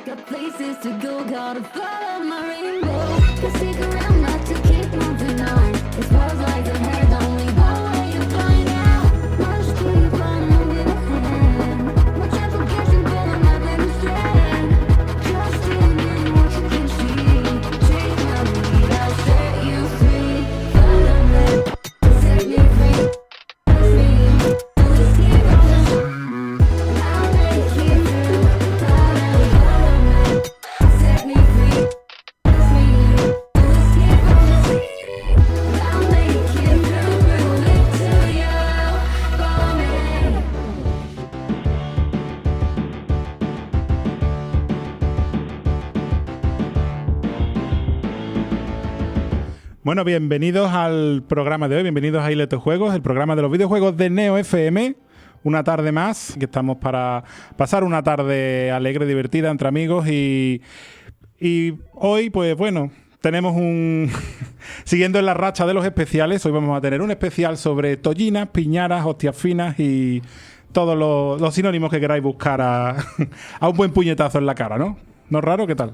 Got places to go, gotta follow my rainbow. Can't stick around not to keep moving on. It smells like the head, only one way to find out. Must keep on moving ahead. Much application, but I'm not letting stray. Just doing what you can see. Take my lead, I'll set you free. Follow me, set me free. Trust me, just keep on. I'll make you through. Set me free. Trust me, just keep on. I'll make you through. Bring it to you. Follow me. Bueno, bienvenidos al programa de hoy, bienvenidos a Ileto Juegos, el programa de los videojuegos de Neo FM. Una tarde más, que estamos para pasar una tarde alegre, divertida entre amigos y hoy, pues bueno, tenemos un... Siguiendo en la racha de los especiales, hoy vamos a tener un especial sobre tollinas, piñaras, hostias finas y todos los sinónimos que queráis buscar a un buen puñetazo en la cara, ¿no? ¿No es raro? ¿Qué tal?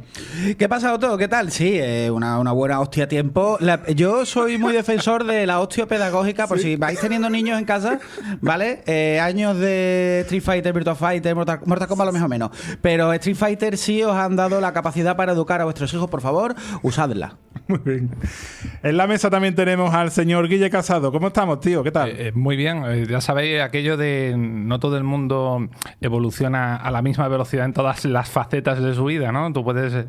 ¿Qué pasa, Otto? ¿Qué tal? Sí, una buena hostia a tiempo. Yo soy muy defensor de la hostia pedagógica, por si vais teniendo niños en casa, ¿vale? Años de Street Fighter, Virtua Fighter, Mortal Kombat a lo mejor menos. Pero Street Fighter sí os han dado la capacidad para educar a vuestros hijos, por favor, usadla. Muy bien. En la mesa también tenemos al señor Guille Casado. ¿Cómo estamos, tío? ¿Qué tal? Muy bien. Ya sabéis aquello de no todo el mundo evoluciona a la misma velocidad en todas las facetas de su vida, ¿no? Tú puedes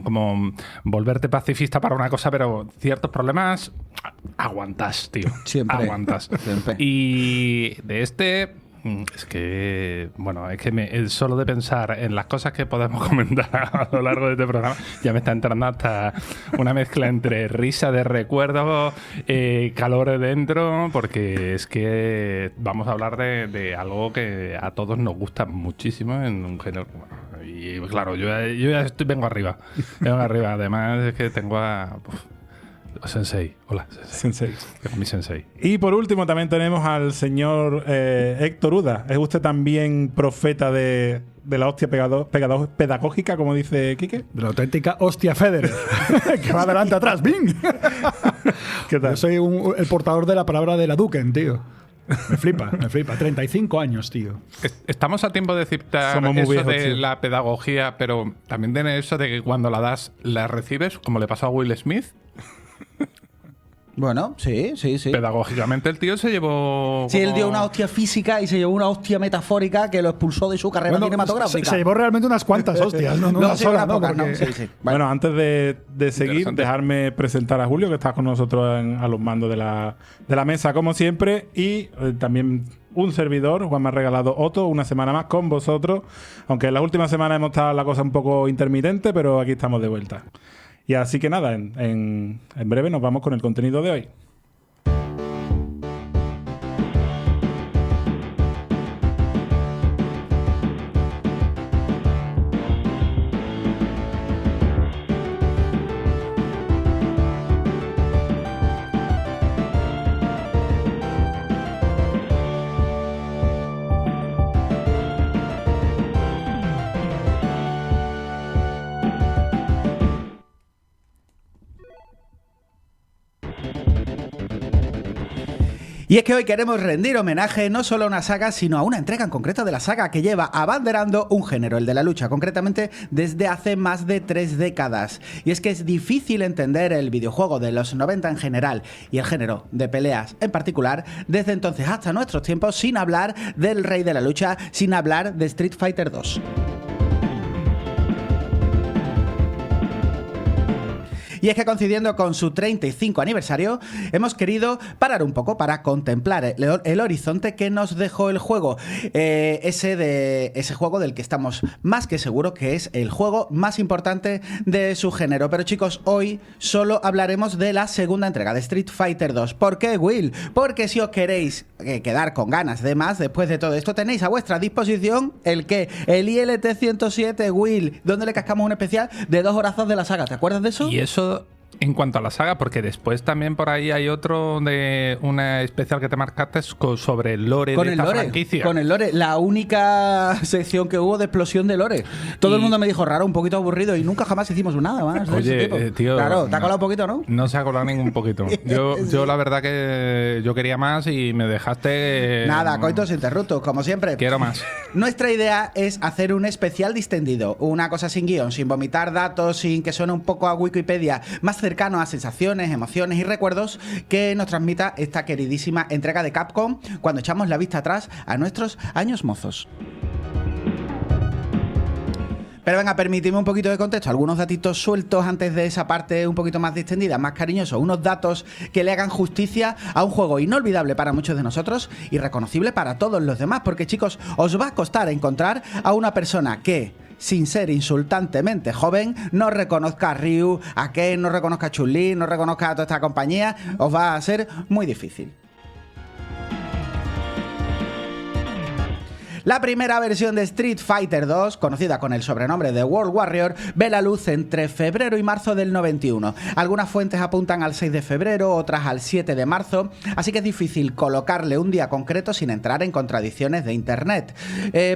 como volverte pacifista para una cosa, pero ciertos problemas aguantas, tío. Siempre. Aguantas. Siempre. Y de este... Es que, bueno, es que solo de pensar en las cosas que podemos comentar a lo largo de este programa ya me está entrando hasta una mezcla entre risa de recuerdos, calor dentro, porque es que vamos a hablar de algo que a todos nos gusta muchísimo en un género. Bueno, y claro, yo ya vengo arriba. Vengo arriba. Además es que tengo a... Sensei. Hola, Sensei. Es mi sensei. Y por último también tenemos al señor Héctor Uda. ¿Es usted también profeta de la hostia pedagógica, como dice Quique? De la auténtica hostia Federer. Que va adelante atrás. ¡Bing! ¿Qué tal? Yo soy el portador de la palabra de la Duken, tío. Me flipa. 35 años, tío. Estamos a tiempo de citar Somos muy eso viejos, de tío. la pedagogía, pero también tiene eso de que cuando la das, la recibes, como le pasó a Will Smith. Bueno, sí. Pedagógicamente el tío se llevó... Sí, él como- dio una hostia física y se llevó una hostia metafórica que lo expulsó de su carrera cinematográfica. Se llevó realmente unas cuantas hostias, no una sí, sola, unas ¿no? pocas, Porque- ¿no? Sí. Bueno, antes de seguir, Interesante. dejarme presentar a Julio, que está con nosotros a los mandos de la mesa, como siempre, y también un servidor. Juan me ha regalado Otto una semana más con vosotros, aunque en las últimas semanas hemos estado la cosa un poco intermitente, pero aquí estamos de vuelta. Y así que nada, en breve nos vamos con el contenido de hoy. Y es que hoy queremos rendir homenaje no solo a una saga, sino a una entrega en concreto de la saga que lleva abanderando un género, el de la lucha, concretamente desde hace más de 3 décadas. Y es que es difícil entender el videojuego de los 90 en general y el género de peleas en particular desde entonces hasta nuestros tiempos sin hablar del rey de la lucha, sin hablar de Street Fighter 2. Y es que coincidiendo con su 35 aniversario, hemos querido parar un poco para contemplar el horizonte que nos dejó el juego. Ese juego del que estamos más que seguros que es el juego más importante de su género. Pero chicos, hoy solo hablaremos de la segunda entrega de Street Fighter 2. ¿Por qué, Will? Porque si os queréis quedar con ganas de más después de todo esto, tenéis a vuestra disposición el ILT 107, Will, donde le cascamos un especial de 2 horazos de la saga. ¿Te acuerdas de eso? Y eso En cuanto a la saga, porque después también por ahí hay otro de una especial que te marcaste sobre el lore de esta franquicia. Con el lore, la única sección que hubo de explosión de lore. Todo el mundo me dijo raro, un poquito aburrido, y nunca jamás hicimos nada más de ese tipo. Tío, claro, te ha colado un poquito, ¿no? No se ha colado ningún poquito. Yo la verdad que yo quería más y me dejaste... Nada, coitos interruptos, como siempre. Quiero más. Nuestra idea es hacer un especial distendido, una cosa sin guión, sin vomitar datos, sin que suene un poco a Wikipedia, más cercano a sensaciones, emociones y recuerdos que nos transmita esta queridísima entrega de Capcom cuando echamos la vista atrás a nuestros años mozos. Pero venga, permitidme un poquito de contexto, algunos datitos sueltos antes de esa parte un poquito más distendida, más cariñoso, unos datos que le hagan justicia a un juego inolvidable para muchos de nosotros y reconocible para todos los demás, porque chicos, os va a costar encontrar a una persona que, sin ser insultantemente joven, no reconozca a Ryu, a Ken, no reconozca a Chun-Li, no reconozca a toda esta compañía, os va a ser muy difícil. La primera versión de Street Fighter 2, conocida con el sobrenombre de World Warrior, ve la luz entre febrero y marzo del 91. Algunas fuentes apuntan al 6 de febrero, otras al 7 de marzo, así que es difícil colocarle un día concreto sin entrar en contradicciones de internet.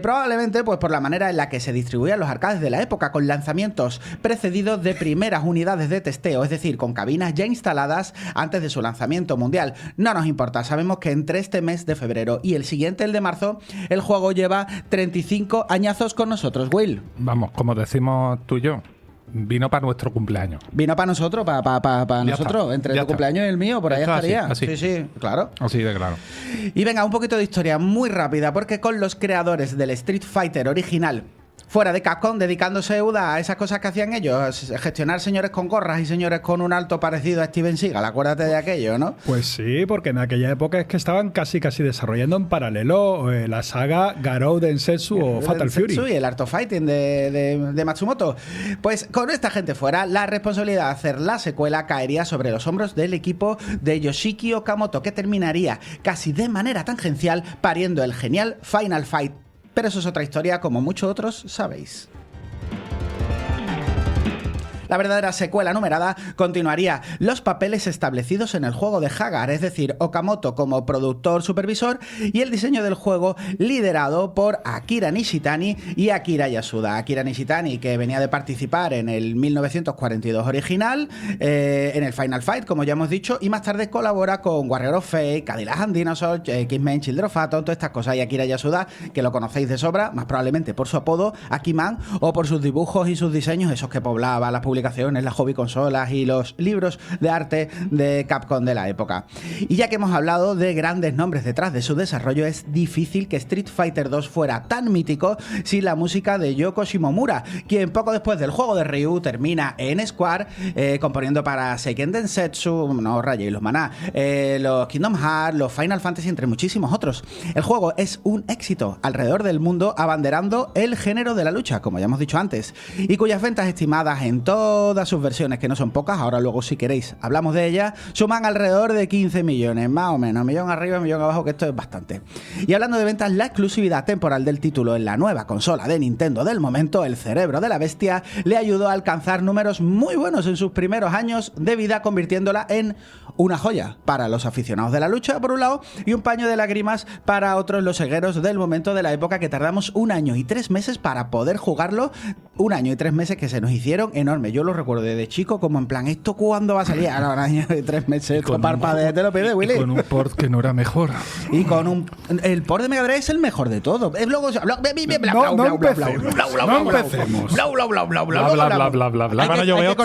Probablemente pues por la manera en la que se distribuían los arcades de la época, con lanzamientos precedidos de primeras unidades de testeo, es decir, con cabinas ya instaladas antes de su lanzamiento mundial. No nos importa, sabemos que entre este mes de febrero y el siguiente, el de marzo, el juego lleva 35 añazos con nosotros, Will. Vamos, como decimos tú y yo, vino para nuestro cumpleaños. Vino para nosotros, para nosotros, está, entre ya tu cumpleaños y el mío, por ahí esto estaría. Así. Sí, sí, claro. Así de claro. Y venga, un poquito de historia muy rápida, porque con los creadores del Street Fighter original, fuera de Capcom, dedicándose a esas cosas que hacían ellos, gestionar señores con gorras y señores con un alto parecido a Steven Seagal, acuérdate de aquello, ¿no? Pues sí, porque en aquella época es que estaban casi desarrollando en paralelo la saga Garou Densetsu o Fatal Fury. Sí, el Art of Fighting de Matsumoto. Pues con esta gente fuera, la responsabilidad de hacer la secuela caería sobre los hombros del equipo de Yoshiki Okamoto, que terminaría casi de manera tangencial pariendo el genial Final Fight. Pero eso es otra historia, como muchos otros sabéis. La verdadera secuela numerada continuaría los papeles establecidos en el juego de Hagar, es decir, Okamoto como productor supervisor y el diseño del juego liderado por Akira Nishitani y Akira Yasuda. Akira Nishitani, que venía de participar en el 1942 original, en el Final Fight, como ya hemos dicho, y más tarde colabora con Warrior of Fate, Cadillac and Dinosaurs, X-Men, Children of Atom, todas estas cosas. Y Akira Yasuda, que lo conocéis de sobra, más probablemente por su apodo, Akiman, o por sus dibujos y sus diseños, esos que poblaba las publicaciones, las hobby consolas y los libros de arte de Capcom de la época. Y ya que hemos hablado de grandes nombres detrás de su desarrollo, es difícil que Street Fighter 2 fuera tan mítico sin la música de Yoko Shimomura, quien poco después del juego de Ryu termina en Square componiendo para Seiken Densetsu, no rayéis los maná, los Kingdom Hearts, los Final Fantasy, entre muchísimos otros. El juego es un éxito alrededor del mundo, abanderando el género de la lucha, como ya hemos dicho antes, y cuyas ventas estimadas en todas sus versiones, que no son pocas, ahora luego si queréis hablamos de ellas, suman alrededor de 15 millones, más o menos, millón arriba, millón abajo, que esto es bastante. Y hablando de ventas, la exclusividad temporal del título en la nueva consola de Nintendo del momento, el cerebro de la bestia, le ayudó a alcanzar números muy buenos en sus primeros años de vida, convirtiéndola en una joya para los aficionados de la lucha, por un lado, y un paño de lágrimas para otros, los cegueros del momento de la época, que tardamos 1 año y 3 meses para poder jugarlo, 1 año y 3 meses que se nos hicieron enormes. Yo lo recuerdo desde chico, como en plan, ¿esto cuándo va a salir? Ahora 1 año y 3 meses, esto parpadea, te lo pide, Willy. Y con un port que no era mejor. Y con el port de Mega Drive es el mejor de todo. Es luego Bueno, yo veo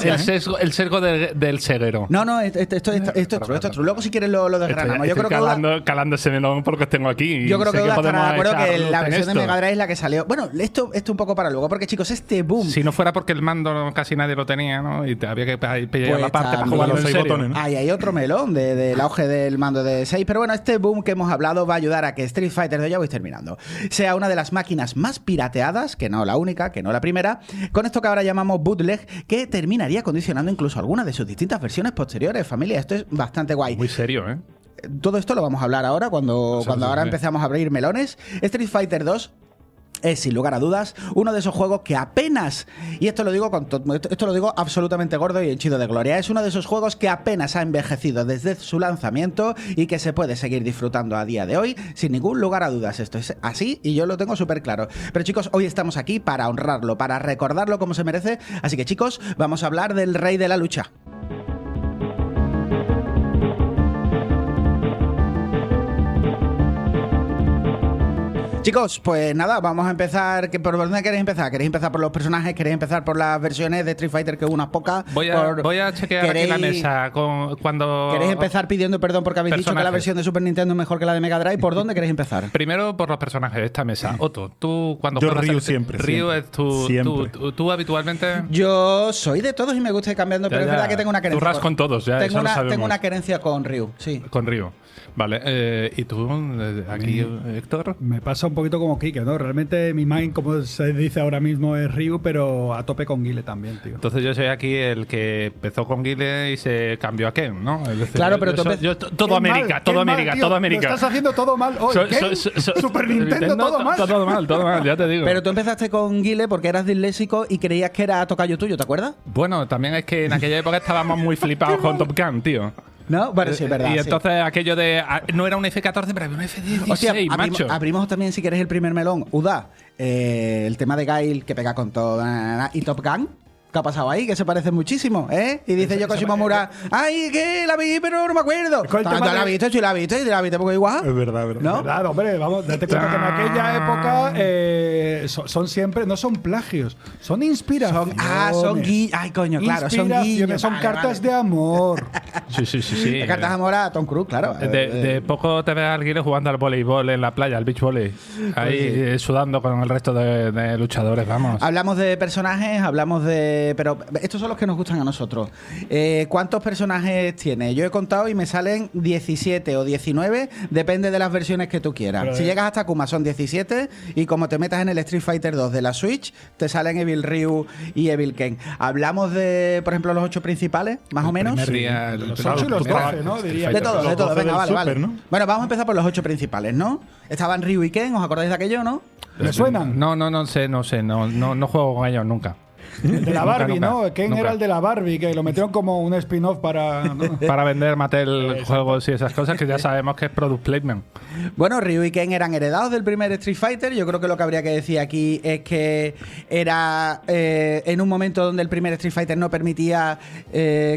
El sesgo del ceguero. No, esto es true. Luego si quieres lo desgranamos. Yo creo que calándose menos porque tengo aquí. Yo creo que Oda estará de acuerdo que la versión de esto. Mega Drive es la que salió. Bueno, esto un poco para luego, porque chicos, este boom. Si no fuera porque el mando casi nadie lo tenía, ¿no? Y te había que pillar Pues la parte para también. jugarlo en Los 6 serio. botones, ¿no? Ahí hay otro melón del auge del mando de 6. Pero bueno, este boom que hemos hablado va a ayudar a que Street Fighter 2, ya voy terminando, sea una de las máquinas más pirateadas, que no la única, que no la primera, con esto que ahora llamamos bootleg, que terminaría condicionando incluso algunas de sus distintas versiones posteriores. Familia, esto es bastante guay. Muy serio, ¿eh? Todo esto lo vamos a hablar ahora, cuando ahora empezamos a abrir melones. Street Fighter 2 es sin lugar a dudas uno de esos juegos que apenas, y esto lo digo esto lo digo absolutamente gordo y henchido de gloria, es uno de esos juegos que apenas ha envejecido desde su lanzamiento y que se puede seguir disfrutando a día de hoy sin ningún lugar a dudas. Esto es así y yo lo tengo súper claro. Pero chicos, hoy estamos aquí para honrarlo, para recordarlo como se merece, así que chicos, vamos a hablar del rey de la lucha. Chicos, pues nada, vamos a empezar. ¿Por dónde queréis empezar? ¿Queréis empezar por los personajes? ¿Queréis empezar por las versiones de Street Fighter, que unas pocas? Voy a chequear aquí la mesa cuando... ¿Queréis empezar pidiendo perdón porque habéis dicho que la versión de Super Nintendo es mejor que la de Mega Drive? ¿Por dónde queréis empezar? Primero por los personajes de esta mesa. Otto, tú cuando Yo juegas Ryu al- siempre, Ryu siempre. es tu... Siempre. Tú habitualmente... Yo soy de todos y me gusta ir cambiando, pero Ya, es verdad ya. que tengo una Tú querencia. ras con todos, ya, eso lo sabemos. tengo una querencia con Ryu, sí. Con Ryu. Vale, ¿y tú, aquí, Héctor? Me pasa un poquito como Kike, ¿no? Realmente mi main, como se dice ahora mismo, es Ryu, pero a tope con Guile también, tío. Entonces yo soy aquí el que empezó con Guile y se cambió a Ken, ¿no? Es decir, Claro, pero tú todo Qué América, mal, todo qué mal, América, tío. todo América. Lo estás haciendo todo mal hoy. ¿Qué? Super Nintendo, todo mal. Todo mal, ya te digo. Pero tú empezaste con Guile porque eras disléxico y creías que era tocayo tuyo, ¿te acuerdas? Bueno, también es que en aquella época estábamos muy flipados con Top Gun, tío. ¿No? Bueno, sí, es verdad. Y sí. entonces aquello de... no era un F-14, pero había un F-16, Hostia, macho. abrimos también, si queréis, el primer melón. Uda, el tema de Gail que pega con todo. Y Top Gun. ¿Qué ha pasado ahí? Que se parece muchísimo, ¿eh? Y dice Yoko Shimomura, ¡ay, que la vi, pero no me acuerdo! Es el tema ¿Tú la de- has visto? Sí, la has visto, y la viste porque igual. Es verdad, es verdad. ¿No? Verdad, hombre, vamos, date cuenta que en aquella época son siempre, no son plagios, son inspiraciones. Son guiños. Ay, coño, claro, son Inspiraciones, guiños. son Vale, cartas vale. de amor. Sí. De cartas de amor a Tom Cruise, claro. De poco te ves a alguien jugando al voleibol en la playa, al beach volley. Ahí sudando con el resto de luchadores, vamos. Hablamos de personajes, hablamos de... Pero estos son los que nos gustan a nosotros. ¿Cuántos personajes tiene? Yo he contado y me salen 17 o 19, depende de las versiones que tú quieras. Pero, si llegas hasta Kuma son 17 y como te metas en el Street Fighter 2 de la Switch, te salen Evil Ryu y Evil Ken. Hablamos de, por ejemplo, los 8 principales, más o menos. primer día, Los 8 y los 12, ¿no? Diría De yo. todo, de todo. Los 12 Venga, del vale, Super, vale. ¿no? Bueno, vamos a empezar por los 8 principales, ¿no? Estaban Ryu y Ken, ¿os acordáis de aquello, no? ¿Me suenan? No sé, no juego con ellos nunca. El de la Nunca, Barbie, nunca, ¿no? Ken nunca. era el de la Barbie, que lo metieron como un spin-off para... ¿no? Para vender Mattel juegos y esas cosas que ya sabemos que es product placement. Bueno, Ryu y Ken eran heredados del primer Street Fighter. Yo creo que lo que habría que decir aquí es que era en un momento donde el primer Street Fighter no permitía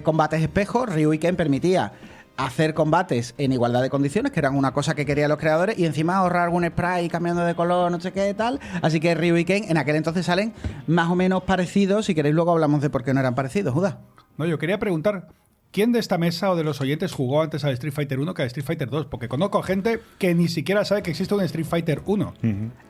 combates espejos, Ryu y Ken permitía hacer combates en igualdad de condiciones, que eran una cosa que querían los creadores, y encima ahorrar algún spray cambiando de color, no sé qué tal. Así que Ryu y Ken en aquel entonces salen más o menos parecidos. Si queréis luego hablamos de por qué no eran parecidos, Judá. No, yo quería preguntar, ¿quién de esta mesa o de los oyentes jugó antes al Street Fighter 1 que al Street Fighter 2? Porque conozco gente que ni siquiera sabe que existe un Street Fighter 1.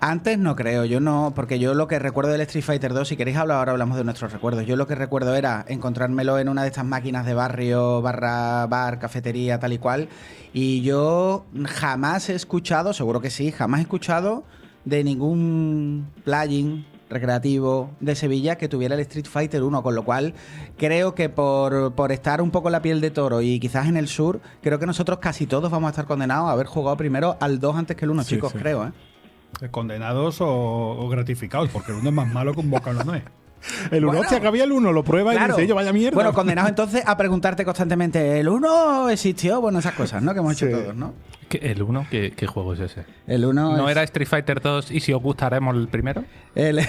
Antes no creo, yo no, porque yo lo que recuerdo del Street Fighter 2, si queréis hablar ahora hablamos de nuestros recuerdos. Yo lo que recuerdo era encontrármelo en una de estas máquinas de barrio, bar, cafetería, tal y cual. Y yo jamás he escuchado, seguro que sí, jamás he escuchado de ningún plugin recreativo de Sevilla que tuviera el Street Fighter 1, con lo cual creo que por estar un poco en la piel de toro y quizás en el sur, creo que nosotros casi todos vamos a estar condenados a haber jugado primero al 2 antes que el 1, Sí, chicos, sí. creo, ¿eh? Condenados o gratificados, porque el 1 es más malo que un bocado no es. El 1, Bueno, hostia, que había el 1, lo prueba y dice, yo vaya mierda. Bueno, condenados entonces a preguntarte constantemente, ¿el 1 existió? Bueno, esas cosas, ¿no? Que hemos hecho Sí. todos, ¿no? ¿El 1? ¿Qué juego es ese? El 1 ¿No es... era Street Fighter 2 y si os gustaremos el primero? el-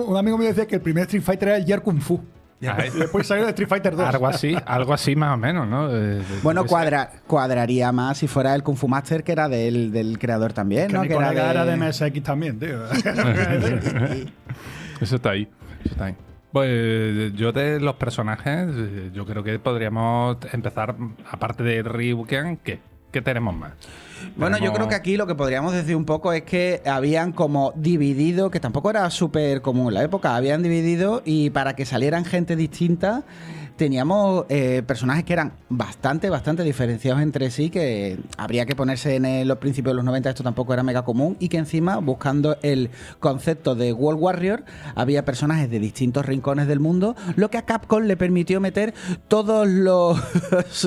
Un amigo mío decía que el primer Street Fighter era el Year Kung Fu. Ay, Y después salió el Street Fighter 2. algo así más o menos, ¿no? Bueno, Yo qué sé. cuadraría más si fuera el Kung Fu Master, que era del creador también, Que ¿no? mi Que colega era de MSX también, tío. Eso está ahí. Pues yo de los personajes, yo creo que podríamos empezar, aparte de Ryuken, ¿qué tenemos más? Bueno, yo Tenemos- creo que aquí lo que podríamos decir un poco es que habían como dividido, que tampoco era súper común en la época, habían dividido y para que salieran gente distinta, teníamos personajes que eran bastante diferenciados entre sí, que habría que ponerse en los principios de los 90, esto tampoco era mega común, y que encima, buscando el concepto de World Warrior, había personajes de distintos rincones del mundo, lo que a Capcom le permitió meter todos los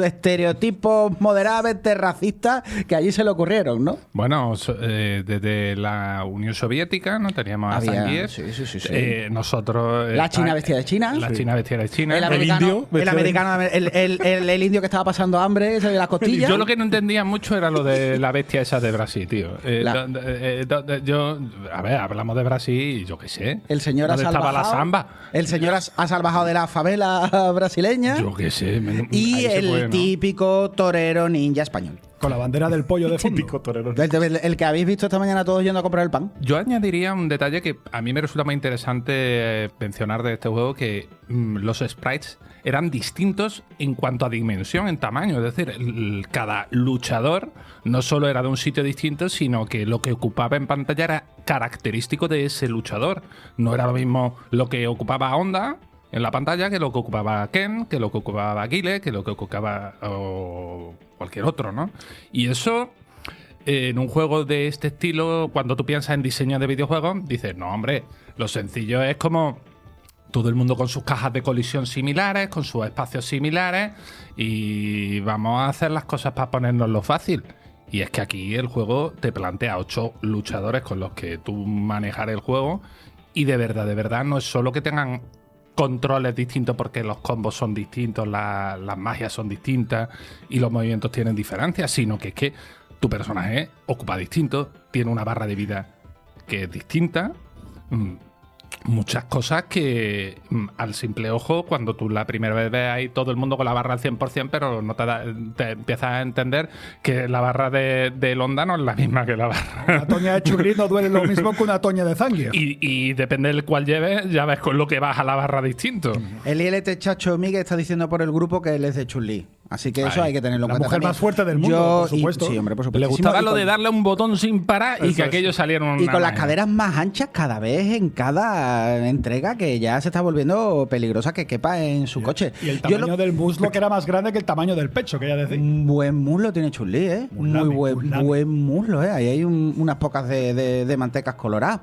estereotipos moderadamente racistas que allí se le ocurrieron, ¿no? Bueno, desde la Unión Soviética, ¿no? Teníamos a Había- Zangief. sí. Nosotros... La China vestida de China. La China vestida de China. El americano, indio, el, americano el indio que estaba pasando hambre, ese de las costillas. Yo lo que no entendía mucho era lo de la bestia esa de Brasil, tío. La- A ver, hablamos de Brasil y yo qué sé. El señor ha ¿Dónde estaba la salvajado. samba? El señor ha salvajado de la favela brasileña. Yo qué sé. Y ahí se el puede, ¿no? típico torero ninja español. Con la bandera del pollo de fondo. Típico torero. El que habéis visto esta mañana todos yendo a comprar el pan. Yo añadiría un detalle que a mí me resulta muy interesante mencionar de este juego, que los sprites eran distintos en cuanto a dimensión, en tamaño. Es decir, cada luchador no solo era de un sitio distinto, sino que lo que ocupaba en pantalla era característico de ese luchador. No era lo mismo lo que ocupaba Honda en la pantalla que lo que ocupaba Ken, que lo que ocupaba Guile, que lo que ocupaba o cualquier otro, ¿no? Y eso, en un juego de este estilo, cuando tú piensas en diseño de videojuegos, dices, no, hombre, lo sencillo es como todo el mundo con sus cajas de colisión similares, con sus espacios similares, y vamos a hacer las cosas para ponernoslo fácil. Y es que aquí el juego te plantea 8 luchadores con los que tú manejar el juego, y de verdad, no es solo que tengan controles distintos porque los combos son distintos, las magias son distintas y los movimientos tienen diferencias, sino que es que tu personaje ocupa distinto, tiene una barra de vida que es distinta. Muchas cosas que al simple ojo, cuando tú la primera vez ves ahí todo el mundo con la barra al 100%, pero no te empiezas a entender que la barra de Honda no es la misma que la barra. Una toña de Chun-Li no duele lo mismo que una toña de Zangief. Y depende del cual lleves, ya ves con lo que vas a la barra distinto. El ILT Chacho Miguel está diciendo por el grupo que él es de Chun-Li. Así que eso Ay, hay que tenerlo en la cuenta. mujer también. más fuerte del mundo, por supuesto. Sí, hombre, por supuesto. Le gustaba lo de darle un botón sin parar y Eso que es. aquello saliera una Y con las magia. caderas más anchas cada vez en cada entrega, que ya se está volviendo peligrosa que quepa en su coche. Y el Yo tamaño lo- del muslo que era más grande que el tamaño del pecho, que ya decía. Un buen muslo tiene Chun-Li, ¿eh? Mulame, Muy mulame. buen muslo, ¿eh? Ahí hay unas pocas de mantecas coloradas.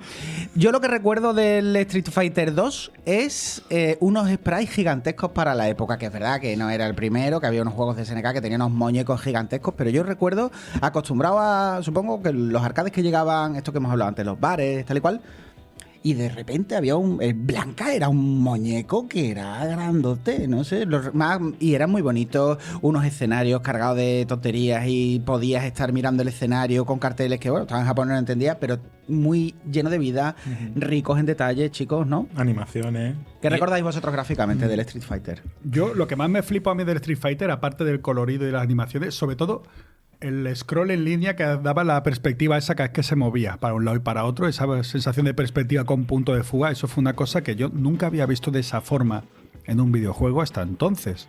Yo lo que recuerdo del Street Fighter 2 es unos sprites gigantescos para la época, que es verdad que no era el primero, que había unos juegos de SNK que tenían unos muñecos gigantescos, pero yo recuerdo, acostumbrado a, supongo que los arcades que llegaban, esto que hemos hablado antes, los bares, tal y cual, y de repente había el Blanca era un muñeco que era grandote, no sé, y eran muy bonitos, unos escenarios cargados de tonterías y podías estar mirando el escenario con carteles que, bueno, estaban en japonés, no entendía, pero muy lleno de vida, ricos en detalles, chicos, ¿no? Animaciones. ¿Qué recordáis vosotros gráficamente del Street Fighter? Yo, lo que más me flipo a mí del Street Fighter, aparte del colorido y las animaciones, sobre todo el scroll en línea que daba la perspectiva esa que se movía para un lado y para otro, esa sensación de perspectiva con punto de fuga, eso fue una cosa que yo nunca había visto de esa forma en un videojuego hasta entonces.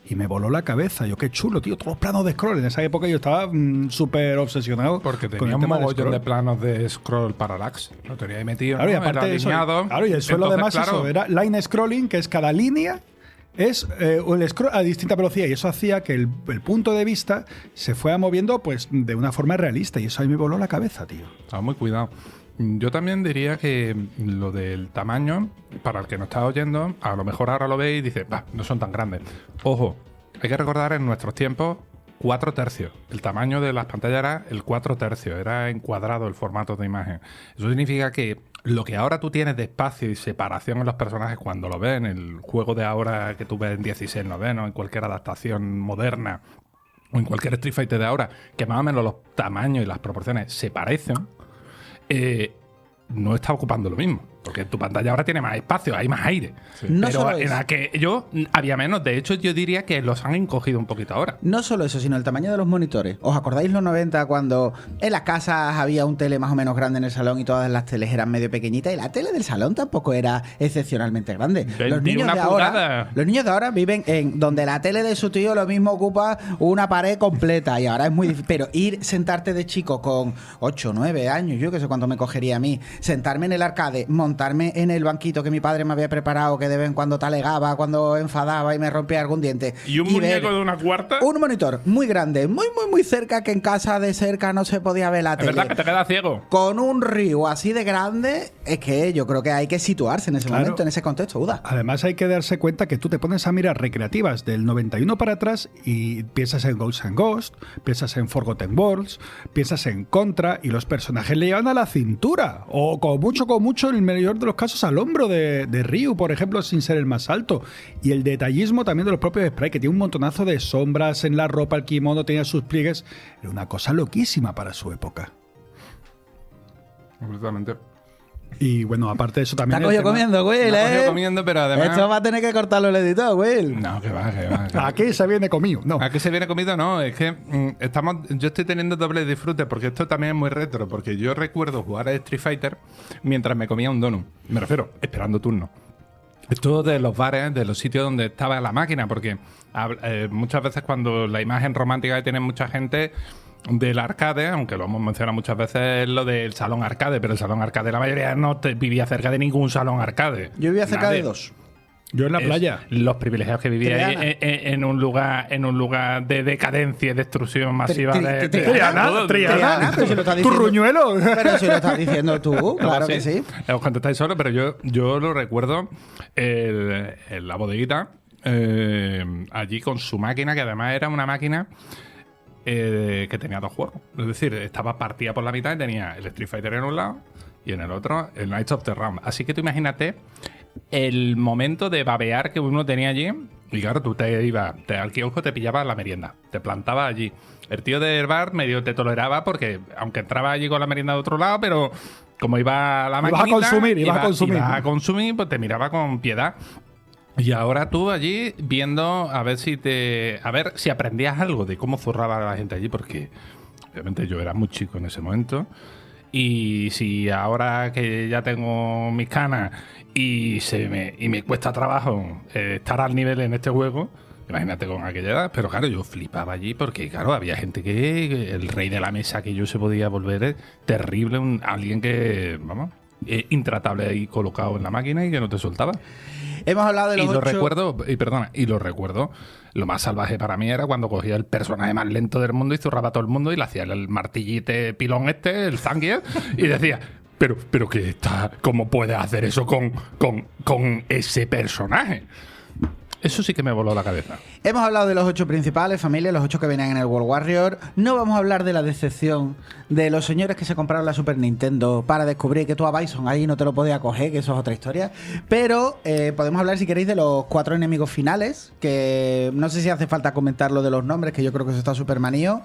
Y me voló la cabeza. Yo, qué chulo, tío. Todos los planos de scroll. En esa época yo estaba súper obsesionado Porque con tenía el un tema del mogollón scroll. de planos de scroll parallax. Lo tenía ahí metido, Claro, y ¿no? aparte Era de eso, alineado. claro, y el suelo Entonces, además eso, era line scrolling, que es cada línea es el scroll a distinta velocidad, y eso hacía que el punto de vista se fuera moviendo pues de una forma realista, y eso a mí me voló la cabeza, tío. Estaba muy cuidado. Yo también diría que lo del tamaño, para el que nos está oyendo, a lo mejor ahora lo veis y dice, bah, no son tan grandes. Ojo, hay que recordar en nuestros tiempos 4 tercios. El tamaño de las pantallas era el 4 tercios, era encuadrado el formato de imagen. Eso significa que lo que ahora tú tienes de espacio y separación en los personajes cuando lo ves en el juego de ahora que tú ves en 16:9, en cualquier adaptación moderna o en cualquier Street Fighter de ahora, que más o menos los tamaños y las proporciones se parecen, no está ocupando lo mismo. Porque tu pantalla ahora tiene más espacio, hay más aire. No Pero solo en eso. aquello había menos. De hecho, yo diría que los han encogido un poquito ahora. No solo eso, sino el tamaño de los monitores. ¿Os acordáis los 90 cuando en las casas había un tele más o menos grande en el salón y todas las teles eran medio pequeñitas, y la tele del salón tampoco era excepcionalmente grande? 21 pulgadas. Los niños de ahora viven en donde la tele de su tío lo mismo ocupa una pared completa, y ahora es muy difícil. Pero sentarte de chico con 8 o 9 años, yo que sé cuánto me cogería a mí, sentarme en el arcade, montar montarme en el banquito que mi padre me había preparado, que de vez en cuando talegaba, cuando enfadaba y me rompía algún diente. ¿Y un muñeco de una cuarta? Un monitor muy grande, muy cerca, que en casa de cerca no se podía ver la Es tele. verdad que te quedas ciego. Con un río así de grande, es que yo creo que hay que situarse en ese Claro. momento, en ese contexto, Uda. Además hay que darse cuenta que tú te pones a mirar recreativas del 91 para atrás y piensas en Ghosts and Ghosts, piensas en Forgotten Worlds, piensas en Contra y los personajes le llevan a la cintura o con mucho, en el mayor de los casos al hombro de Ryu, por ejemplo, sin ser el más alto. Y el detallismo también de los propios sprites, que tiene un montonazo de sombras en la ropa, el kimono tenía sus pliegues. Era una cosa loquísima para su época. Absolutamente. Y bueno, aparte de eso Te también... has el cogido tema- comiendo, Will, Me ha cogido ¿eh? comiendo, pero además... Esto va a tener que cortarlo el editor, Will. No, que va, que va. que va. Aquí se viene comido, no. ¿A qué se viene comido? No, es que yo estoy teniendo doble disfrute porque esto también es muy retro, porque yo recuerdo jugar a Street Fighter mientras me comía un donut. Me refiero, esperando turno. Esto de los bares, de los sitios donde estaba la máquina, porque muchas veces cuando la imagen romántica que tiene mucha gente del arcade, aunque lo hemos mencionado muchas veces, es lo del salón arcade, pero el salón arcade la mayoría no vivía cerca de ningún salón arcade. Yo vivía cerca Nadie. de dos. Yo en la Es playa. Los privilegiados que vivían Triana. en un lugar de decadencia y destrucción masiva de Triana, Triana, pero si lo estás diciendo. Turruñuelo. Pero si lo estás diciendo tú, claro que sí. Os contestáis solo, pero yo lo recuerdo en la bodeguita, allí con su máquina, que además era una máquina que tenía dos juegos. Es decir, estaba partida por la mitad y tenía el Street Fighter en un lado y en el otro el Knights of the Round. Así que tú imagínate el momento de babear que uno tenía allí. Y claro, tú te ibas al kiosco, te pillabas la merienda, te plantabas allí. El tío del bar medio te toleraba porque, aunque entraba allí con la merienda de otro lado, pero como iba a la Ibas a maquinita, consumir, ibas a consumir, pues te miraba con piedad. Y ahora tú allí viendo a ver si aprendías algo de cómo zurraba la gente allí, porque obviamente yo era muy chico en ese momento. Y si ahora que ya tengo mis canas y me cuesta trabajo estar al nivel en este juego, imagínate con aquella edad. Pero claro, yo flipaba allí porque, claro, había gente que el rey de la mesa, que yo se podía volver terrible, alguien que, vamos, intratable ahí colocado en la máquina y que no te soltaba. Hemos hablado de los Y lo 8... recuerdo, lo más salvaje para mí era cuando cogía el personaje más lento del mundo y zurraba a todo el mundo y le hacía el martillite pilón el Zangief, y decía, pero que está, ¿cómo puedes hacer eso con ese personaje? Eso sí que me voló la cabeza. Hemos hablado de los 8 principales, familia, los 8 que venían en el World Warrior. No vamos a hablar de la decepción de los señores que se compraron la Super Nintendo para descubrir que tú a Bison ahí no te lo podías coger, que eso es otra historia. Pero podemos hablar, si queréis, de los 4 enemigos finales, que no sé si hace falta comentar lo de los nombres, que yo creo que eso está súper manío.